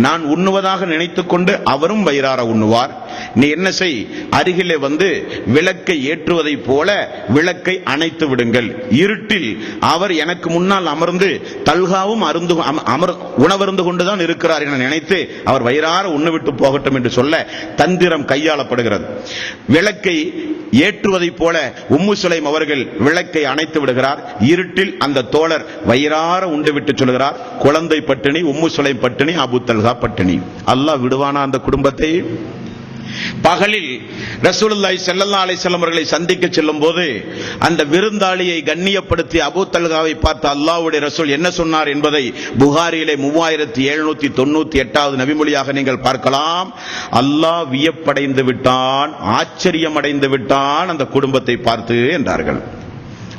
நான் உண்ணுவதாக நினைத்துக் கொண்டு அவரும் வயிறார உண்ணுவார். நீ என்ன செய், அருகிலே வந்து விளக்கை ஏற்றுவதை போல விளக்கை அணைத்து விடுங்கள். இருட்டில் அவர் எனக்கு முன்னால் அமர்ந்து தல்ஹாவும் உணவருந்து கொண்டுதான் இருக்கிறார் என நினைத்து அவர் வயிறார உண்ணவிட்டு போகட்டும் என்று சொல்ல தந்திரம் கையாளப்படுகிறது. விளக்கை ஏற்றுவதை போல உம்மு சுலைம் அவர்கள் விளக்கை அணைத்து விடுகிறார். இருட்டில் அந்த தோழர் வயிறார உண்டுவிட்டு சொல்கிறார், குழந்தை பட்டினி, உம்மு சுலைம் பட்டினி, அபூ தல்ஹா பட்டினி. அல்லாஹ் விடுவானா அந்த குடும்பத்தை? பகலில் ரசூலுல்லாஹி ஸல்லல்லாஹு அலைஹி வஸல்லம் அவர்களை சந்திக்க செல்லும் போது அந்த விருந்தாளியை கண்ணியப்படுத்தி அபூ தல்ஹாவை பார்த்து அல்லாஹ்வுடைய ரசூல் என்ன சொன்னார் என்பதை புகாரியிலே 3798வது நபிமொழியாக நீங்கள் பார்க்கலாம். அல்லாஹ் வியப்படைந்து விட்டான், ஆச்சரியம் அடைந்து விட்டான் அந்த குடும்பத்தை பார்த்து என்றார்கள்.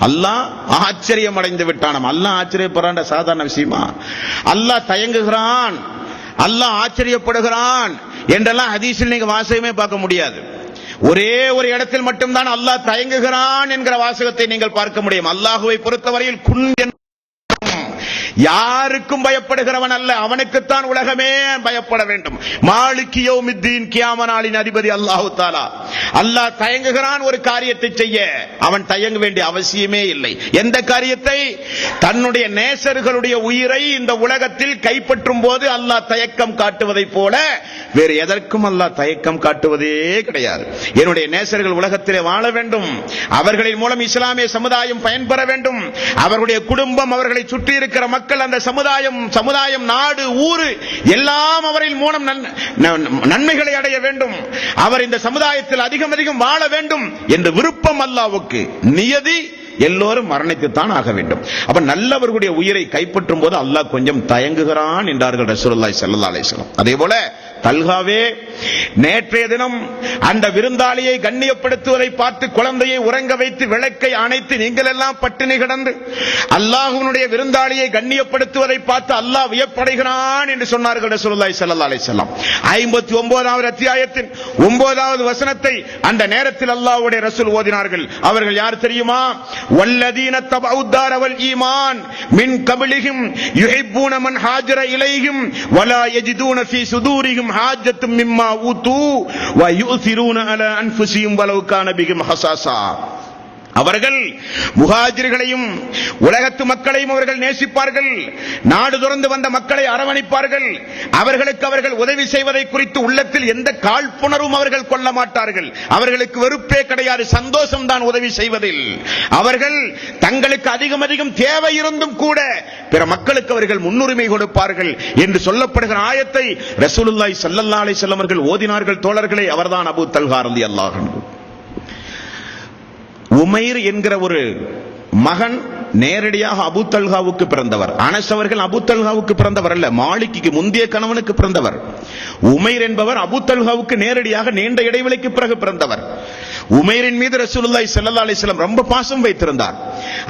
அல்லாஹ் ஆச்சரியம் அடைந்து விட்டான். அல்லாஹ் ஆச்சரியப்படுறான் சாதாரண விஷயமா? அல்லாஹ் தயங்குகிறான், அல்லாஹ் ஆச்சரியப்படுகிறான் என்றெல்லாம் ஹதீஸில் நீங்க வாசகமே பார்க்க முடியாது. ஒரே ஒரு இடத்தில் மட்டும்தான் அல்லாஹ் தயங்குகிறான் என்கிற வாசகத்தை நீங்கள் பார்க்க முடியும். அல்லாஹுவை பொறுத்தவரையில் குன் யாருக்கும் பயப்படுகிறவன் அல்ல, அவனுக்குத்தான் உலகமே பயப்பட வேண்டும். மாலிகி யௌமித்தீன், கியாமத் நாளின் அதிபதி அல்லாஹ் தஆலா. அல்லாஹ் தயங்குகிறான் ஒரு காரியத்தை செய்ய, அவன் தயங்க வேண்டிய அவசியமே இல்லை. எந்த காரியத்தை? தன்னுடைய நேசர்களுடைய உயிரை இந்த உலகத்தில் கைப்பற்றும் போது அல்லாஹ் தயக்கம் காட்டுவதை போல வேறு எதற்கும் அல்லாஹ் தயக்கம் காட்டுவதே கிடையாது. என்னுடைய நேசர்கள் உலகத்திலே வாழ வேண்டும், அவர்களின் மூலம் இஸ்லாமிய சமுதாயம் பயன்பெற வேண்டும், அவர்களுடைய குடும்பம், அவர்களை சுற்றி இருக்கிற மக்கள், அந்த சமுதாயம், நாடு, ஊரு எல்லாம் அவரின் மூலம் நன்மைகளை அடைய வேண்டும், அவர் இந்த சமுதாயத்தில் அதிகம் வாழ வேண்டும் என்ற விருப்பம் அல்லாஹ்வுக்கு. நியதி எல்லோரும் மரணித்துத்தான் ஆக வேண்டும். அப்ப நல்லவர்களுடைய உயிரை கைப்பற்றும் போது அல்லாஹ் கொஞ்சம் தயங்குகிறான் என்றார்கள் ரசூலுல்லாஹி ஸல்லல்லாஹு அலைஹி வஸல்லம். அதே போல தல்ஹாவே நேற்றைய தினம் அந்த விருந்தாளியை கண்ணியப்படுத்துவதை பார்த்து குழந்தையை உறங்க வைத்து விளக்கை அணைத்து நீங்கள் எல்லாம் பட்டினி கிடந்து அல்லாஹ்வுடைய விருந்தாளியை கண்ணியப்படுத்துவதை பார்த்து அல்லாஹ் வியப்படைகிறான் என்று சொன்னார்கள் ரசூலுல்லாஹி ஸல்லல்லாஹு அலைஹி வஸல்லம். 59வது அத்தியாயத்தின் 9வது வசனத்தை அந்த நேரத்தில் அல்லாஹ்வுடைய ரசூல் ஓதினார்கள். அவர்கள் யார் தெரியுமா? வல்லதீன தபஉத் தார வல் ஈமான் மின் கப்லிஹிம் யுஹிப்பூன மன் ஹாஜர இலைஹிம் வலா யஜிதூன ஃபீ சுதூரிஹிம் ஹாஜத்தும் மிம்மா ஊது வ யுஸிரூன அலா அன்ஃபுஸிஹிம் வலவ் கான பிஹிம் ஹஸாஸா. அவர்கள் முஹாஜிர்களையும் உலகத்து மக்களையும் அவர்கள் நேசிப்பார்கள், நாடு துறந்து வந்த மக்களை அரவணைப்பார்கள், அவர்களுக்கு அவர்கள் உதவி செய்வதை குறித்து உள்ளத்தில் எந்த காழ்ப்புணர்வும் அவர்கள் கொள்ள மாட்டார்கள், அவர்களுக்கு வெறுப்பே கிடையாது, சந்தோஷம் தான் உதவி செய்வதில். அவர்கள் தங்களுக்கு அதிகம் தேவை இருந்தும் கூட பிற மக்களுக்கு அவர்கள் முன்னுரிமை கொடுப்பார்கள் என்று சொல்லப்படுகிற ஆயத்தை ரசூலுல்லாஹி ஸல்லல்லாஹு அலைஹி வஸல்லம் அவர்கள் ஓதினார்கள். தோழர்களே, அவர்தான் அபூ தல்ஹா ரலியல்லாஹு அன்ஹு. உமைர் என்கிற ஒரு மகன் நேரடியாக அபூ தல்ஹாவுக்கு பிறந்தவர். அனஸ் அவர்கள் அபூ தல்ஹாவுக்கு பிறந்தவர் அல்ல, மாலிகிக்கு முந்தைய கணவனுக்கு பிறந்தவர். உமைர் என்பவர் அபூ தல்ஹாவுக்கு நேரடியாக நீண்ட இடைவெளிக்கு பிறகு பிறந்தவர். உமைரின் மீது ரசூலுல்லாஹி ஸல்லல்லாஹு அலைஹி வஸல்லம் ரொம்ப பாசம் வைத்திருந்தார்.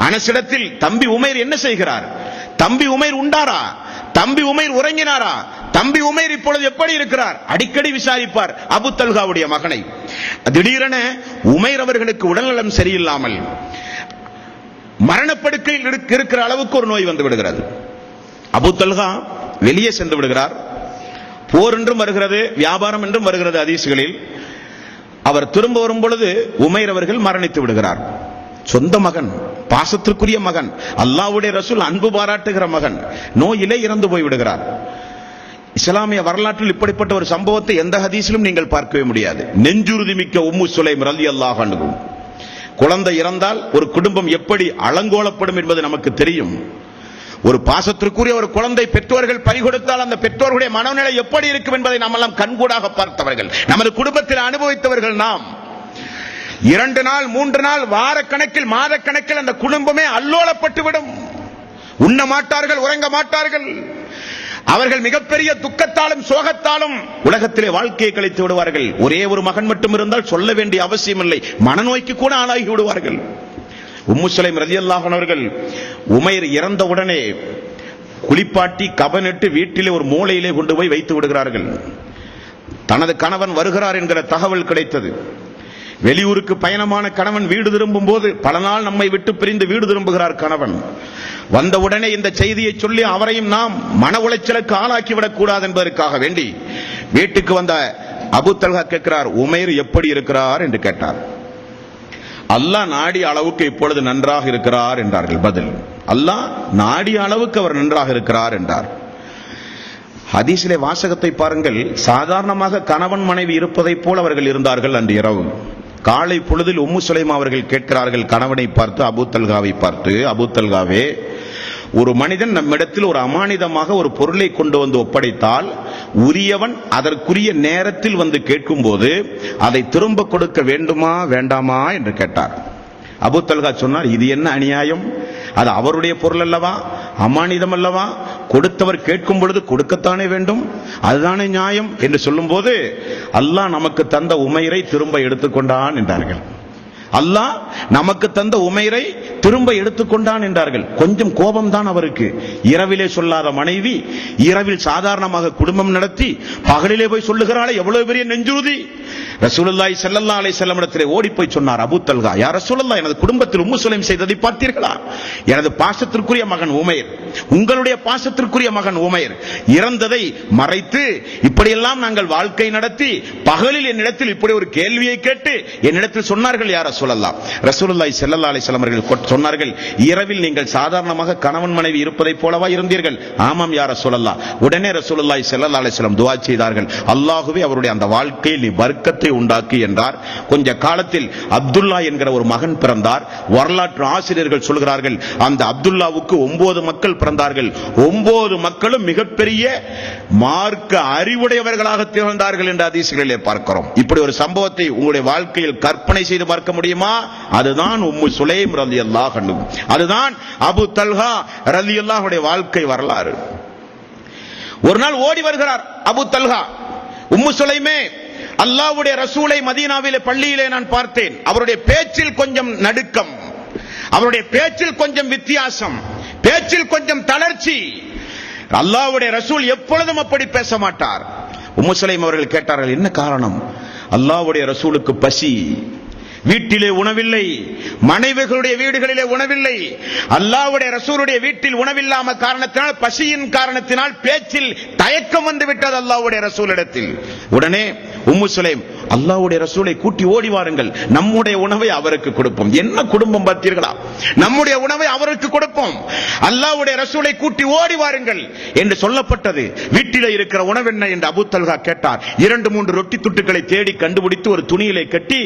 அனஸிடத்தில் தம்பி உமைர் என்ன செய்கிறார், தம்பி உமைர் உண்டாரா, தம்பி உமைர் உறங்கினாரா, தம்பி உமைர் இப்பொழுது எப்படி இருக்கிறார், அடிக்கடி விசாரிப்பார் அபூ தல்ஹாவுடைய மகனை. திடீரென உமைர் அவர்களுக்கு உடல்நலம் சரியில்லாமல் மரணப்படுக்கையில் இருக்கிற அளவுக்கு ஒரு நோய் வந்து விடுகிறது. அபூ தல்ஹா வெளியே சென்று விடுகிறார். போர் என்றும் வருகிறது, வியாபாரம் என்றும் வருகிறது ஹதீஸ்களில். அவர் திரும்ப வரும் பொழுது உமைர் அவர்கள் மரணித்து விடுகிறார். சொந்த மகன், பாசத்திற்குரிய மகன், அல்லாஹ்வுடைய ரசூல் அன்பு பாராட்டுகிற மகன் நோயிலே இறந்து போய் விடுகிறார். இஸ்லாமிய வரலாற்றில் இப்படிப்பட்ட ஒரு சம்பவத்தை எந்த ஹதீஸிலும் நீங்கள் பார்க்கவே முடியாது. நெஞ்சுறுதி மிக்க உம்மு சுலைம் ரலியல்லாஹு அன்ஹு. குழந்தை இறந்தால் ஒரு குடும்பம் எப்படி அலங்கோலப்படும் என்பது நமக்கு தெரியும். ஒரு பாசத்திற்குரிய ஒரு குழந்தை பெற்றோர்கள் பறிகொடுத்தால் அந்த பெற்றோர்களுடைய மனநிலை எப்படி இருக்கும் என்பதை நாம் எல்லாம் கண்கூடாக பார்த்தவர்கள், நமது குடும்பத்தில் அனுபவித்தவர்கள் நாம். 2 நாள் 3 நாள் வாரக்கணக்கில் மாதக்கணக்கில் அந்த குடும்பமே அல்லோலப்பட்டுவிடும். உண்ண மாட்டார்கள், உறங்க மாட்டார்கள். அவர்கள் மிகப்பெரிய துக்கத்தாலும் சோகத்தாலும் உலகத்திலே வாழ்க்கையை கழித்து விடுவார்கள். ஒரே ஒரு மகன் மட்டும் இருந்தால் சொல்ல வேண்டிய அவசியம் இல்லை, மனநோய்க்கு கூட ஆளாகி விடுவார்கள். உம்மு சுலைம் ரலியல்லாஹு அன்ஹா அவர்கள் உமைர் இறந்த உடனே குளிப்பாட்டி கபனிட்டு வீட்டிலே ஒரு மூலையிலே கொண்டு போய் வைத்து விடுகிறார்கள். தனது கணவன் வருகிறார் என்கிற தகவல் கிடைத்தது. வெளியூருக்கு பயணமான கணவன் வீடு திரும்பும் போது, பல நாள் நம்மை விட்டு பிரிந்து வீடு திரும்புகிறார் கணவன். வந்தவுடனே இந்த செய்தியை சொல்லி அவரையும் நாம் மன உளைச்சலுக்கு ஆளாக்கிவிடக் கூடாது என்பதற்காக வேண்டி வீட்டுக்கு வந்த அபூ தல்ஹா கேட்கிறார், உமைர் எப்படி இருக்கிறார் என்று கேட்டார். அல்லாஹ் நாடிய அளவுக்கு இப்பொழுது நன்றாக இருக்கிறார் என்றார்கள். பதில், அல்லாஹ் நாடிய அளவுக்கு அவர் நன்றாக இருக்கிறார் என்றார். ஹதீஸிலே வாசகத்தை பாருங்கள். சாதாரணமாக கணவன் மனைவி இருப்பதை போல் அவர்கள் இருந்தார்கள் அன்று இரவு. காலை பொழுதில் உம்மு சுலைமா அவர்கள் கேட்கிறார்கள் கணவனை பார்த்து, அபூ தல்ஹாவை பார்த்து, அபூ தல்ஹாவே, ஒரு மனிதன் நம்மிடத்தில் ஒரு அமானிதமாக ஒரு பொருளை கொண்டு வந்து ஒப்படைத்தால் உரியவன் அதற்குரிய நேரத்தில் வந்து கேட்கும் போது அதை திரும்ப கொடுக்க வேண்டுமா வேண்டாமா என்று கேட்டார். அபூ தல்ஹா சொன்னார், இது என்ன அநியாயம்? அது அவருடைய பொருள் அல்லவா, அமானிதம் அல்லவா, கொடுத்தவர் கேட்கும் பொழுது கொடுக்கத்தானே வேண்டும், அதுதானே நியாயம் என்று சொல்லும் போது அல்லாஹ் நமக்கு தந்த உமைரை திரும்ப எடுத்துக்கொண்டான் என்றார்கள். அல்லாஹ் நமக்கு தந்த உமைரை திரும்ப எடுத்துக்கொண்டான் என்றார்கள். கொஞ்சம் கோபம் தான் அவருக்கு. இரவிலே சொல்லாத மனைவி இரவில் சாதாரணமாக குடும்பம் நடத்தி பகலிலே போய் சொல்லுகிறாளே, எவ்வளவு பெரிய நெஞ்சுறுதி. ரசூலுல்லாஹி ஸல்லல்லாஹு அலைஹி வஸல்லம் இடத்திலே ஓடி போய் சொன்னார் அபூ தல்ஹா, யா ரசூலல்லாஹ், எனது குடும்பத்தில் உம்மு சுலைம் செய்ததை பார்த்தீர்களா? எனது பாசத்திற்குரிய மகன் உமைர், உங்களுடைய பாசத்திற்குரிய மகன் உமைர் இறந்ததை மறைத்து இப்படியெல்லாம் நாங்கள் வாழ்க்கை நடத்தி பகலில் என்னிடத்தில் இப்படி ஒரு கேள்வியை கேட்டு என்னிடத்தில் சொன்னார்கள், யா ரசூலல்லாஹ். ரசூலுல்லாஹி ஸல்லல்லாஹு அலைஹி வஸல்லம் அவர்கள் சொன்னார்கள், இரவில் நீங்கள் சாதாரணமாக கணவன் மனைவி இருப்பதை போலவா இருந்தீர்கள்? ஆமாம் யா ரசூலல்லாஹ். உடனே ரசூலுல்லாஹி ஸல்லல்லாஹு அலைஹி வஸல்லம் துஆ செய்தார்கள், அல்லாஹ்வே அவருடைய அந்த வாழ்க்கையில் நீ பர்க்கத்தை உண்டாக்கி என்றார். கொஞ்ச காலத்தில் அப்துல்லா என்கிற ஒரு மகன் பிறந்தார். வரலாற்று ஆசிரியர்கள் சொல்கிறார்கள், அந்த அப்துல்லாவுக்கு 9 மக்கள் பிறந்தார்கள். 9 மக்களும் மிகப்பெரிய மார்க்க அறிவுடையவர்களாக திகழ்ந்தார்கள் என்று ஹதீஸ்களிலே பார்க்கிறோம். இப்படி ஒரு சம்பவத்தை உங்களுடைய வாழ்க்கையில் கற்பனை செய்து பார்க்க முடியுமா? அதுதான் உம்மு சுலைம் ரலியல்லாஹு அன்ஹு, அதுதான் அபூ தல்ஹா ரலியல்லாஹு அன்ஹுடைய வாழ்க்கை வரலாறு. ஒரு நாள் ஓடி வருகிறார் அபூ தல்ஹா, உம்மு சுலைமே, அல்லாஹ்வுடைய ரசூலை மதீனாவிலே பள்ளியிலே நான் பார்த்தேன். அவருடைய பேச்சில் கொஞ்சம் நடுக்கம், அவருடைய பேச்சில் கொஞ்சம் வித்தியாசம், பேச்சில் கொஞ்சம் தளர்ச்சி. அல்லாஹ்வுடைய ரசூல் எப்பொழுதும் அப்படி பேச மாட்டார். உம்மு சுலைம் அவர்கள் கேட்டார்கள், என்ன காரணம்? அல்லாஹ்வுடைய ரசூலுக்கு பசி, வீட்டிலே உணவில்லை, மனைவிகளுடைய வீடுகளிலே உணவில்லை, அல்லாஹ்வுடைய ரசூலுடைய வீட்டில் உணவில்லாம காரணத்தினால், பசியின் காரணத்தினால் பேச்சில் தயக்கம் வந்து விட்டது அல்லாஹ்வுடைய ரசூலிடத்தில். உடனே உம்மு சுலைம், அல்லாஹ்வுடைய ரசூலை கூட்டி ஓடி வாருங்கள், நம்முடைய உணவை அவருக்கு கொடுப்போம். என்ன குடும்பம் பார்த்தீர்களா? நம்முடைய உணவை அவருக்கு கொடுப்போம், அல்லாஹ்வுடைய ரசூலை கூட்டி ஓடி வாருங்கள் என்று சொல்லப்பட்டது. வீட்டிலே இருக்கிற உணவு என்ன என்று அபூ தல்ஹா கேட்டார். 2-3 ரொட்டி துட்டுகளை தேடி கண்டுபிடித்து ஒரு துணியிலே கட்டி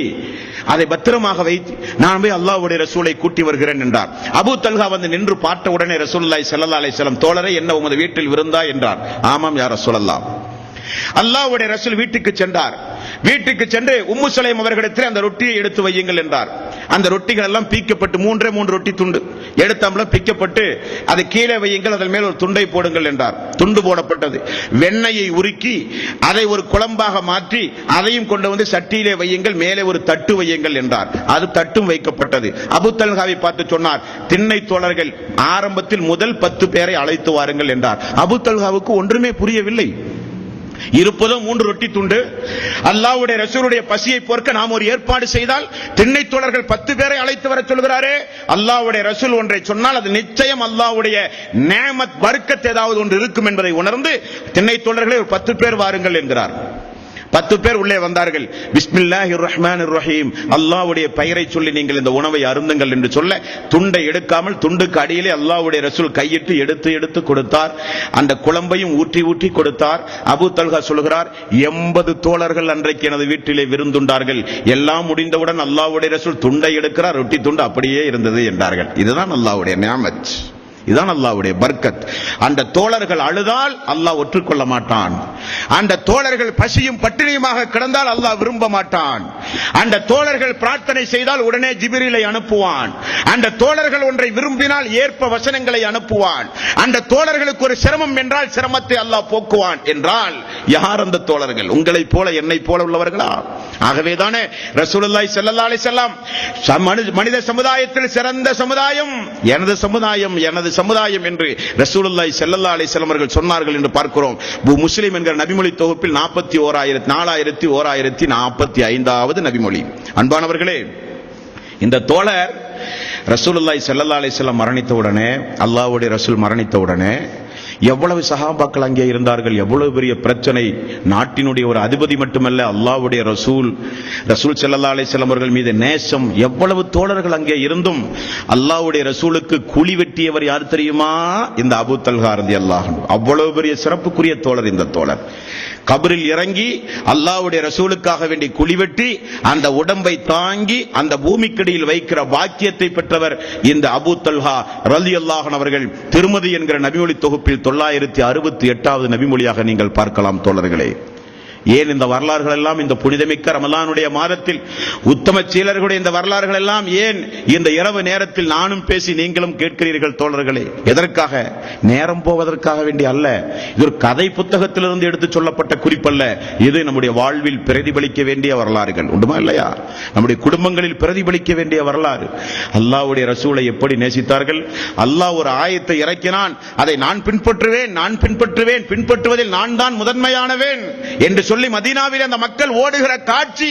அதை பத்திரமாக வைத்து நான் போய் அல்லாஹ்வுடைய ரசூலை கூட்டி வருகிறேன் என்றார். அபூ தல்ஹா வந்து நின்று பார்த்த உடனே ரசூலுல்லாஹி ஸல்லல்லாஹு அலைஹி வஸல்லம், தோழரே, என்ன உமது வீட்டில் விருந்தா என்றார். ஆமாம் யா ரசூலல்லாஹ். அல்லாஹ்வுடைய ரசூல் வீட்டுக்கு சென்றார். வீட்டுக்கு சென்று உம்மு சுலைம் அவர்களிடத்தில் அந்த ரொட்டியை எடுத்து வையுங்கள் என்றார். அந்த ரொட்டிகள் எல்லாம் பீக்கப்பட்டு 3 ரொட்டி துண்டு எடுத்தாம்பல பீக்கப்பட்டு அதை கீழே வையுங்கள், அதன் மேல் ஒரு துண்டை போடுங்கள் என்றார். துண்டு போடப்பட்டது. வெண்ணெயை உருக்கி அதை ஒரு குழம்பாக மாற்றி அதையும் கொண்டு வந்து சட்டியிலே வையுங்கள், மேலே ஒரு தட்டு வையுங்கள் என்றார். அது தட்டும் வைக்கப்பட்டது. அபூ தல்ஹாவை பார்த்து சொன்னார், திண்ணை தோழர்கள் ஆரம்பத்தில் முதல் 10 பேரை அழைத்து வாருங்கள் என்றார். அபூ தல்ஹாவுக்கு ஒன்றுமே புரியவில்லை. இருப்பதோ 3 ரொட்டி துண்டு. அல்லாஹ்வுடைய ரசூலுடைய பசியை போக்க நாம் ஒரு ஏற்பாடு செய்தால் திண்ணை தோழர்கள் 10 பேரை அழைத்து வர சொல்கிறாரே. அல்லாஹ்வுடைய ரசூல் ஒன்றை சொன்னால் அது நிச்சயம் அல்லாஹ்வுடைய நிஅமத் பர்க்கத் ஏதாவது ஒன்று இருக்கும் என்பதை உணர்ந்து திண்ணை தோழர்களே ஒரு 10 பேர் வாருங்கள் என்கிறார். 10 பேர் உள்ளே வந்தார்கள். பிஸ்மில்லாஹிர் ரஹ்மானிர் ரஹீம், அல்லாஹ்வுடைய பெயரை சொல்லி நீங்கள் இந்த உணவை அருந்துங்கள் என்று சொல்ல, துண்டை எடுக்காமல் துண்டுக்கு அடியிலே அல்லாஹ்வுடைய ரசூல் கையிட்டு எடுத்து எடுத்து கொடுத்தார். அந்த குழம்பையும் ஊற்றி ஊற்றி கொடுத்தார். அபூ தல்ஹா சொல்கிறார், 80 தோழர்கள் அன்றைக்கு எனது வீட்டிலே விருந்துண்டார்கள். எல்லாம் முடிந்தவுடன் அல்லாஹ்வுடைய ரசூல் துண்டை எடுக்கிறார், ரொட்டி துண்டு அப்படியே இருந்தது என்றார்கள். இதுதான் அல்லாஹ்வுடைய நிஅமத், இதுதான் அல்லாஹ்வுடைய பர்க்கத். அந்த தோழர்கள் அழுதால் அல்லாஹ் ஒற்றுக்கொள்ள மாட்டான். அந்த தோழர்கள் பசியும் பட்டினியுமாக கிடந்தால் அல்லாஹ் விரும்ப மாட்டான். அந்த தோழர்கள் பிரார்த்தனை செய்தால் உடனே ஜிப்ரீலை அனுப்புவான். அந்த தோழர்கள் ஒன்றை விரும்பினால் ஏற்ப வசனங்களை அனுப்புவான். அந்த தோழர்களுக்கு ஒரு சிரமம் என்றால் சிரமத்தை அல்லாஹ் போக்குவான். என்றால் யார் அந்த தோழர்கள்? உங்களை போல என்னை போல உள்ளவர்களா? ஆகவேதானே ரசூலுல்லாஹி ஸல்லல்லாஹு அலைஹி வஸல்லம் மனித சமுதாயத்தில் சிறந்த சமுதாயம் எனது சமுதாயம், எனது சமுதாயம் என்று ரசூலுல்லாஹி ஸல்லல்லாஹு அலைஹி வஸல்லம் அவர்கள் சொன்னார்கள் என்று பார்க்கிறோம். முஸ்லிம் என்கிற நபிமொழி தொகுப்பில் 4145வது நபிமொழி. அன்பானவர்களே, இந்த தோழர் ரசூலுல்லாஹி ஸல்லல்லாஹு அலைஹி வஸல்லம் மரணித்த உடனே, அல்லாஹ்வுடைய ரசூல் மரணித்த உடனே எவ்வளவு சஹாபாக்கள் அங்கே இருந்தார்கள், எவ்வளவு பெரிய பிரச்சனை. நாட்டினுடைய ஒரு அதிபதி மட்டுமல்ல, அல்லாஹ்வுடைய ரசூல் ஸல்லல்லாஹு அலைஹி வஸல்லம் அவர்கள் மீது நேசம். எவ்வளவு தோழர்கள் அங்கே இருந்தும் அல்லாஹ்வுடைய ரசூலுக்கு குழி வெட்டியவர் யார் தெரியுமா? இந்த அபூ தல்ஹா ரலியல்லாஹு அன்ஹு. அவ்வளவு பெரிய சிறப்புக்குரிய தோழர் இந்த தோழர். கபரில் இறங்கி அல்லாஹ்வுடைய ரசூலுக்காக வேண்டி குழிவெட்டி அந்த உடம்பை தாங்கி அந்த பூமிக்கடியில் வைக்கிற பாக்கியத்தை பெற்றவர் இந்த அபூ தல்ஹா ரலியல்லாஹு அன்ஹு அவர்கள். திருமதி என்கிற நபிமொழி தொகுப்பில் 968வது நபிமொழியாக நீங்கள் பார்க்கலாம் தோழர்களே. ஏன் இந்த வரலாறுகள் எல்லாம் இந்த புனிதமிக்க ரமலானுடைய மாதத்தில் உத்தம சீலர்களுடைய இந்த வரலாறுகள் எல்லாம் ஏன் இந்த இரவு நேரத்தில் நானும் பேசி நீங்களும் கேட்கிறீர்கள் தோழர்களே? எதற்காக? நேரம் போவதற்காக வேண்டி அல்ல. இது ஒரு கதை புத்தகத்திலிருந்து எடுத்து சொல்லப்பட்ட குறிப்பல்ல. இது நம்முடைய வாழ்வில் பிரதிபலிக்க வேண்டிய வரலாறுகள். உண்டுமா இல்லையா? நம்முடைய குடும்பங்களில் பிரதிபலிக்க வேண்டிய வரலாறு. அல்லாஹ்வுடைய ரசூலை எப்படி நேசித்தார்கள்? அல்லாஹ் ஒரு ஆயத்தை இறக்கினான், அதை நான் பின்பற்றுவேன், பின்பற்றுவதில் நான் தான் முதன்மையானவேன் என்று சொல்லி மதீனாவில் அந்த மக்கள் ஓடுகிற காட்சி,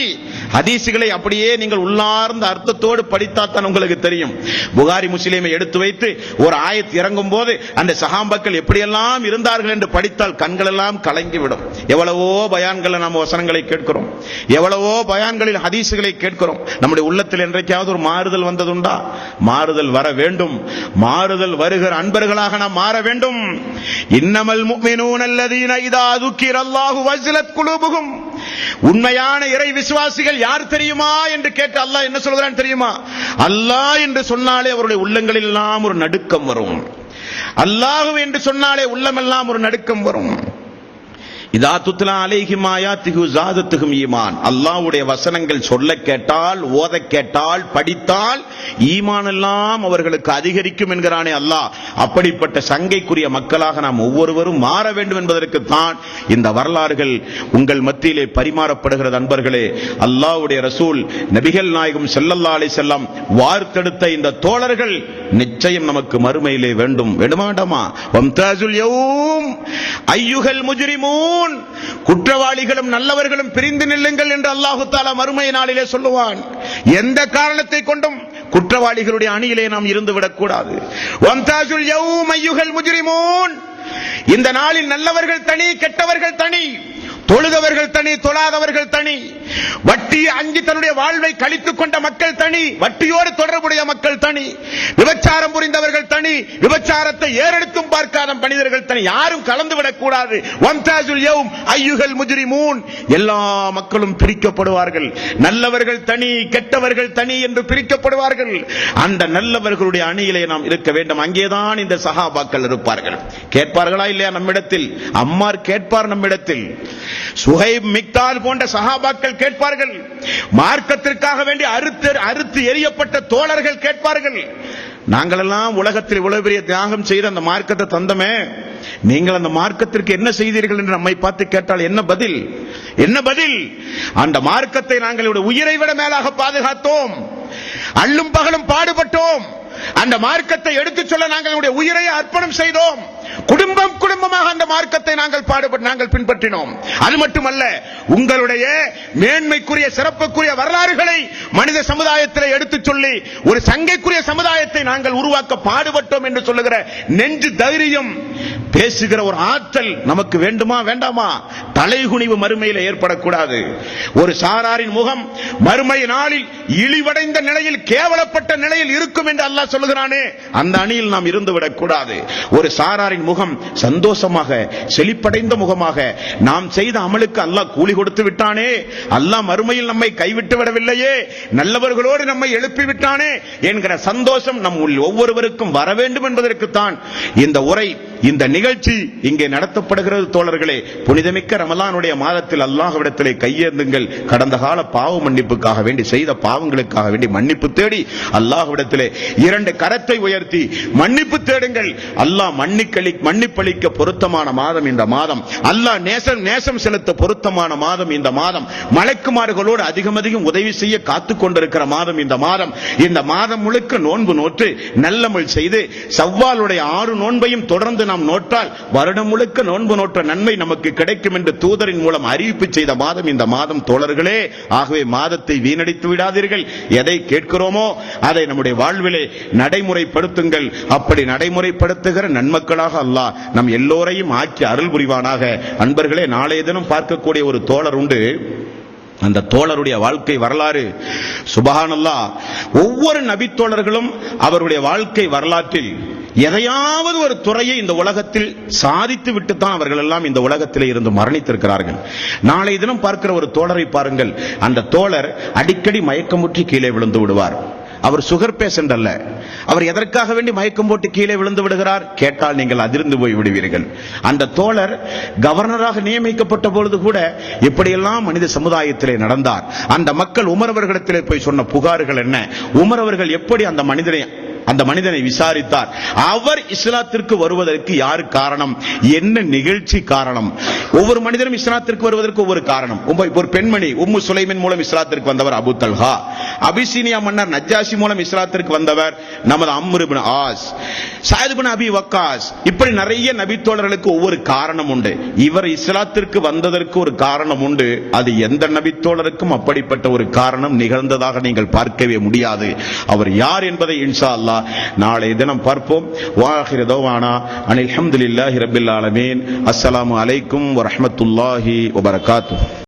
ஹதீசுகளை அப்படியே நீங்கள் உள்ளார்ந்த அர்த்தத்தோடு படித்தாத்தான் உங்களுக்கு தெரியும். புகாரி முஸ்லிமை எடுத்து வைத்து ஒரு ஆயத் இறங்கும் போது அந்த சஹாபாக்கள் எப்படியெல்லாம் இருந்தார்கள் என்று படித்தால் கண்கள் எல்லாம் கலங்கிவிடும். எவ்வளவோ பயான்கள் நாம் வசனங்களை கேட்கிறோம், எவ்வளவோ பயான்களில் ஹதீசுகளை கேட்கிறோம். நம்முடைய உள்ளத்தில் என்றைக்காவது ஒரு மாறுதல் வந்ததுண்டா? மாறுதல் வர வேண்டும். மாறுதல் வருகிற அன்பர்களாக நாம் மாற வேண்டும். இன்னமல் முஃமினூன அல்லதீன இதா ذுக்கிரல்லாஹு வஜ்லத் குலூபுஹும். உண்மையான இறை விசுவாசிகள் யார் தெரியுமா என்று கேட்ட அல்லாஹ் என்ன சொல்கிறான் தெரியுமா? அல்லாஹ் என்று சொன்னாலே அவருடைய உள்ளங்களில் எல்லாம் ஒரு நடுக்கம் வரும். அல்லாஹ் என்று சொன்னாலே உள்ளமெல்லாம் ஒரு நடுக்கம் வரும். இதா துத்லா அலைஹிம் ஆயாத்துஹு ஸாதத்துஹும் ஈமான். அல்லாஹ்வுடைய வசனங்கள் சொல்ல கேட்டால், ஓத கேட்டால், படித்தால் ஈமான் எல்லாம் அவர்களுக்கு அதிகரிக்கும் என்கிறானே அல்லாஹ். அப்படிப்பட்ட சங்கைக்குரிய மக்களாக நாம் ஒவ்வொருவரும் மாற வேண்டும் என்பதற்கு தான் இந்த வரலாறுகள் உங்கள் மத்தியிலே பரிமாறப்படுகிறது. அன்பர்களே, அல்லாஹ்வுடைய ரசூல் நபிகள் நாயகம் ஸல்லல்லாஹு அலைஹி வஸல்லம் வார்த்தெடுத்த இந்த தோழர்கள் நிச்சயம் நமக்கு மறுமையிலே வேண்டும். வேண்டுமா? வம்தாசுல் யௌம் அய்யுஹல் முஜ்ரிமூன். குற்றவாளிகளும் நல்லவர்களும் பிரிந்து நில்லுங்கள் என்று அல்லாஹ் தஆலா மறுமை நாளிலே சொல்லுவான். எந்த காரணத்தை கொண்டும் குற்றவாளிகளுடைய அணியிலே நாம் இருந்து விடக்கூடாது. வம்தாசுல் யௌம் அய்யுஹல் முஜ்ரிமூன். இந்த நாளில் நல்லவர்கள் தனி, கெட்டவர்கள் தனி, தொழுதவர்கள் தனி, தொழாதவர்கள் தனி, வட்டி அஞ்சி தன்னுடைய வாழ்வை கழித்துக் கொண்ட மக்கள் தனி, வட்டியோடு தொடர்புடைய மக்கள் தனி, விபச்சாரம் புரிந்தவர்கள் தனி, விபச்சாரத்தை ஏறெடுத்தும் பார்க்காத மனிதர்கள் தனி. யாரும் கலந்துவிடக் கூடாது. வம்தாசுல் யௌம் அய்யுஹல் முஜ்ரிமூன். எல்லா மக்களும் பிரிக்கப்படுவார்கள். நல்லவர்கள் தனி, கெட்டவர்கள் தனி என்று பிரிக்கப்படுவார்கள். அந்த நல்லவர்களுடைய அணியிலே நாம் இருக்க வேண்டும். அங்கேதான் இந்த சஹாபாக்கள் இருப்பார்கள். கேட்பார்களா இல்லையா நம்மிடத்தில்? அம்மார் கேட்பார் நம்மிடத்தில், சுஹைப், மிக்தால் போன்ற சஹாபாக்கள் கேட்பார்கள். மார்க்கத்திற்காக வேண்டி அறுத்து எரியப்பட்ட தோழர்கள் கேட்பார்கள். நாங்கள் எல்லாம் உலகத்தில் இவ்வளவு பெரிய தியாகம் செய்து அந்த மார்க்கத்தை தந்தமே, நீங்கள் அந்த மார்க்கத்திற்கு என்ன செய்தீர்கள் என்று நம்மை பார்த்து கேட்டால் என்ன பதில்? என்ன பதில்? அந்த மார்க்கத்தை நாங்கள் உயிரை விட மேலாக பாதுகாத்தோம், அள்ளும் பகலும் பாடுபட்டோம், அந்த மார்க்கத்தை எடுத்துச் சொல்ல நாங்கள் உயிரை அர்ப்பணம் செய்தோம், குடும்பமாக அந்த மார்க்கத்தை நாங்கள் பின்பற்றினோம். அது மட்டுமல்ல, உங்களுடைய மேன்மைக்குரிய சிறப்புக்குரிய வரலாறுகளை மனித சமுதாயத்தில் எடுத்துச் சொல்லி ஒரு சங்கைக்குரிய சமுதாயத்தை நாங்கள் உருவாக்க பாடுபட்டோம் என்று சொல்லுகிற நெஞ்சு தைரியம், பேசுகிற ஒரு ஆற்றல் நமக்கு வேண்டுமா வேண்டாமா? தலைகுனிவு மறுமையில் ஏற்படக்கூடாது. ஒரு சாராரின் முகம் மறுமை நாளில் இழிவடைந்த நிலையில், கேவலப்பட்ட நிலையில் இருக்கும் என்று அல்லாஹ் சொல்லுகிறானே, அந்த அணியில் நாம் இருந்து விடக்கூடாது. ஒரு சாராரின் முகம் சந்தோஷமாக, செழிப்படைந்த முகமாக, நாம் செய்த அமலுக்கு அல்லாஹ் கூலி கொடுத்து விட்டானே, அல்லாஹ் மறுமையில் நம்மை கைவிட்டு விடவில்லையே, நல்லவர்களோடு நம்மை எழுப்பி விட்டானே என்கிற சந்தோஷம் நம் ஒவ்வொருவருக்கும் வர வேண்டும் என்பதற்குத்தான் இந்த உரை, இந்த நிகழ்ச்சி இங்கே நடத்தப்படுகிறது. தோழர்களே, புனிதமிக்க ரமலானுடைய மாதத்தில் அல்லாஹ்விடத்திலே கையேந்துங்கள். கடந்த கால பாவ மன்னிப்புக்காக வேண்டி, செய்த பாவங்களுக்காக வேண்டி மன்னிப்பு தேடி அல்லாஹ்விடத்திலே இரண்டு கரத்தை உயர்த்தி மன்னிப்பு தேடுங்கள். அல்லாஹ் மன்னிப்பளிக்க பொருத்தமான மாதம் இந்த மாதம். அல்லாஹ் நேசம் செலுத்த பொருத்தமான மாதம் இந்த மாதம். மலக்குமார்களோடு அதிகம் உதவி செய்ய காத்துக் கொண்டிருக்கிற மாதம் இந்த மாதம். இந்த மாதம் முழுக்க நோன்பு நோற்று நல்லமல் செய்து சவ்வாலுடைய 6 நோன்பையும் தொடர்ந்து நாம் நோட்டால் வருடம் முழுக்க நோன்பு நோற்ற நன்மை நமக்கு கிடைக்கும் என்று தூதரின் மூலம் அறிவிப்பு செய்த மாதம் இந்த மாதம். தோழர்களே, ஆகவே மாதத்தை வீணடித்து விடாதீர்கள். எதை கேட்கிறோமோ அதை நம்முடைய வாழ்விலே நடைமுறைப்படுத்துங்கள். அப்படி நடைமுறைப்படுத்துகிற நன்மக்களாக அல்லாஹ் நம் எல்லோரையும் ஆக்கி அருள் புரிவானாக. அன்பர்களே, நாளைய தினம் பார்க்கக்கூடிய ஒரு தோழர் உண்டு. அந்த தோழருடைய வாழ்க்கை வரலாறு சுப்ஹானல்லாஹ். ஒவ்வொரு நபி தோழர்களும் அவருடைய வாழ்க்கை வரலாற்றில் எதையாவது ஒரு துறையை இந்த உலகத்தில் சாதித்து விட்டுத்தான் அவர்கள் எல்லாம் இந்த உலகத்திலே இருந்து மரணித்திருக்கிறார்கள். நாளை தினம் பார்க்கிற ஒரு தோழரை பாருங்கள். அந்த தோழர் அடிக்கடி மயக்கமுற்றி கீழே விழுந்து விடுவார். அவர் சுகர் பேஷண்ட் அல்ல. அவர் எதற்காக வேண்டி மயக்கம் போட்டு கீழே விழுந்து விடுகிறார் கேட்டால் நீங்கள் அதிர்ந்து போய் விடுவீர்கள். அந்த தோழர் கவர்னராக நியமிக்கப்பட்ட பொழுது கூட எப்படியெல்லாம் மனித சமுதாயத்திலே நடந்தார். அந்த மக்கள் உமர் அவர்களிடத்திலே போய் சொன்ன புகார்கள் என்ன, உமர் அவர்கள் எப்படி அந்த மனிதனை விசாரித்தார், அவர் இஸ்லாத்திற்கு வருவதற்கு யாரு காரணம், என்ன நிகழ்ச்சி காரணம். ஒவ்வொரு மனிதனும் இஸ்லாத்திற்கு வருவதற்கு ஒவ்வொரு காரணம். ஒரு பெண்மணி உம்மு சுலைமின் மூலம் இஸ்லாத்திற்கு வந்தவர் அபு தல்ஹா. அபிசீனியா மன்னர் நஜ்ஜாஷி மூலம் இஸ்லாத்திற்கு வந்தவர் நமது அம்ர் இப்னு ஆஸ், சஅத் இப்னு அபி வக்காஸ். இப்படி நிறைய நபித்தோழர்களுக்கு ஒவ்வொரு காரணம் உண்டு. இவர் இஸ்லாத்திற்கு வந்ததற்கு ஒரு காரணம் உண்டு. அது எந்த நபித்தோழருக்கும் அப்படிப்பட்ட ஒரு காரணம் நிகழ்ந்ததாக நீங்கள் பார்க்கவே முடியாது. அவர் யார் என்பதை இன்ஷா அல்லாஹ் நாளை தினம் பார்ப்போம். வாஹிரு தவானா அனில் ஹம்துலில்லாஹி ரப்பில் ஆலமீன். அஸ்ஸலாமு அலைக்கும் வரஹ்மத்துல்லாஹி வபரகாத்துஹு.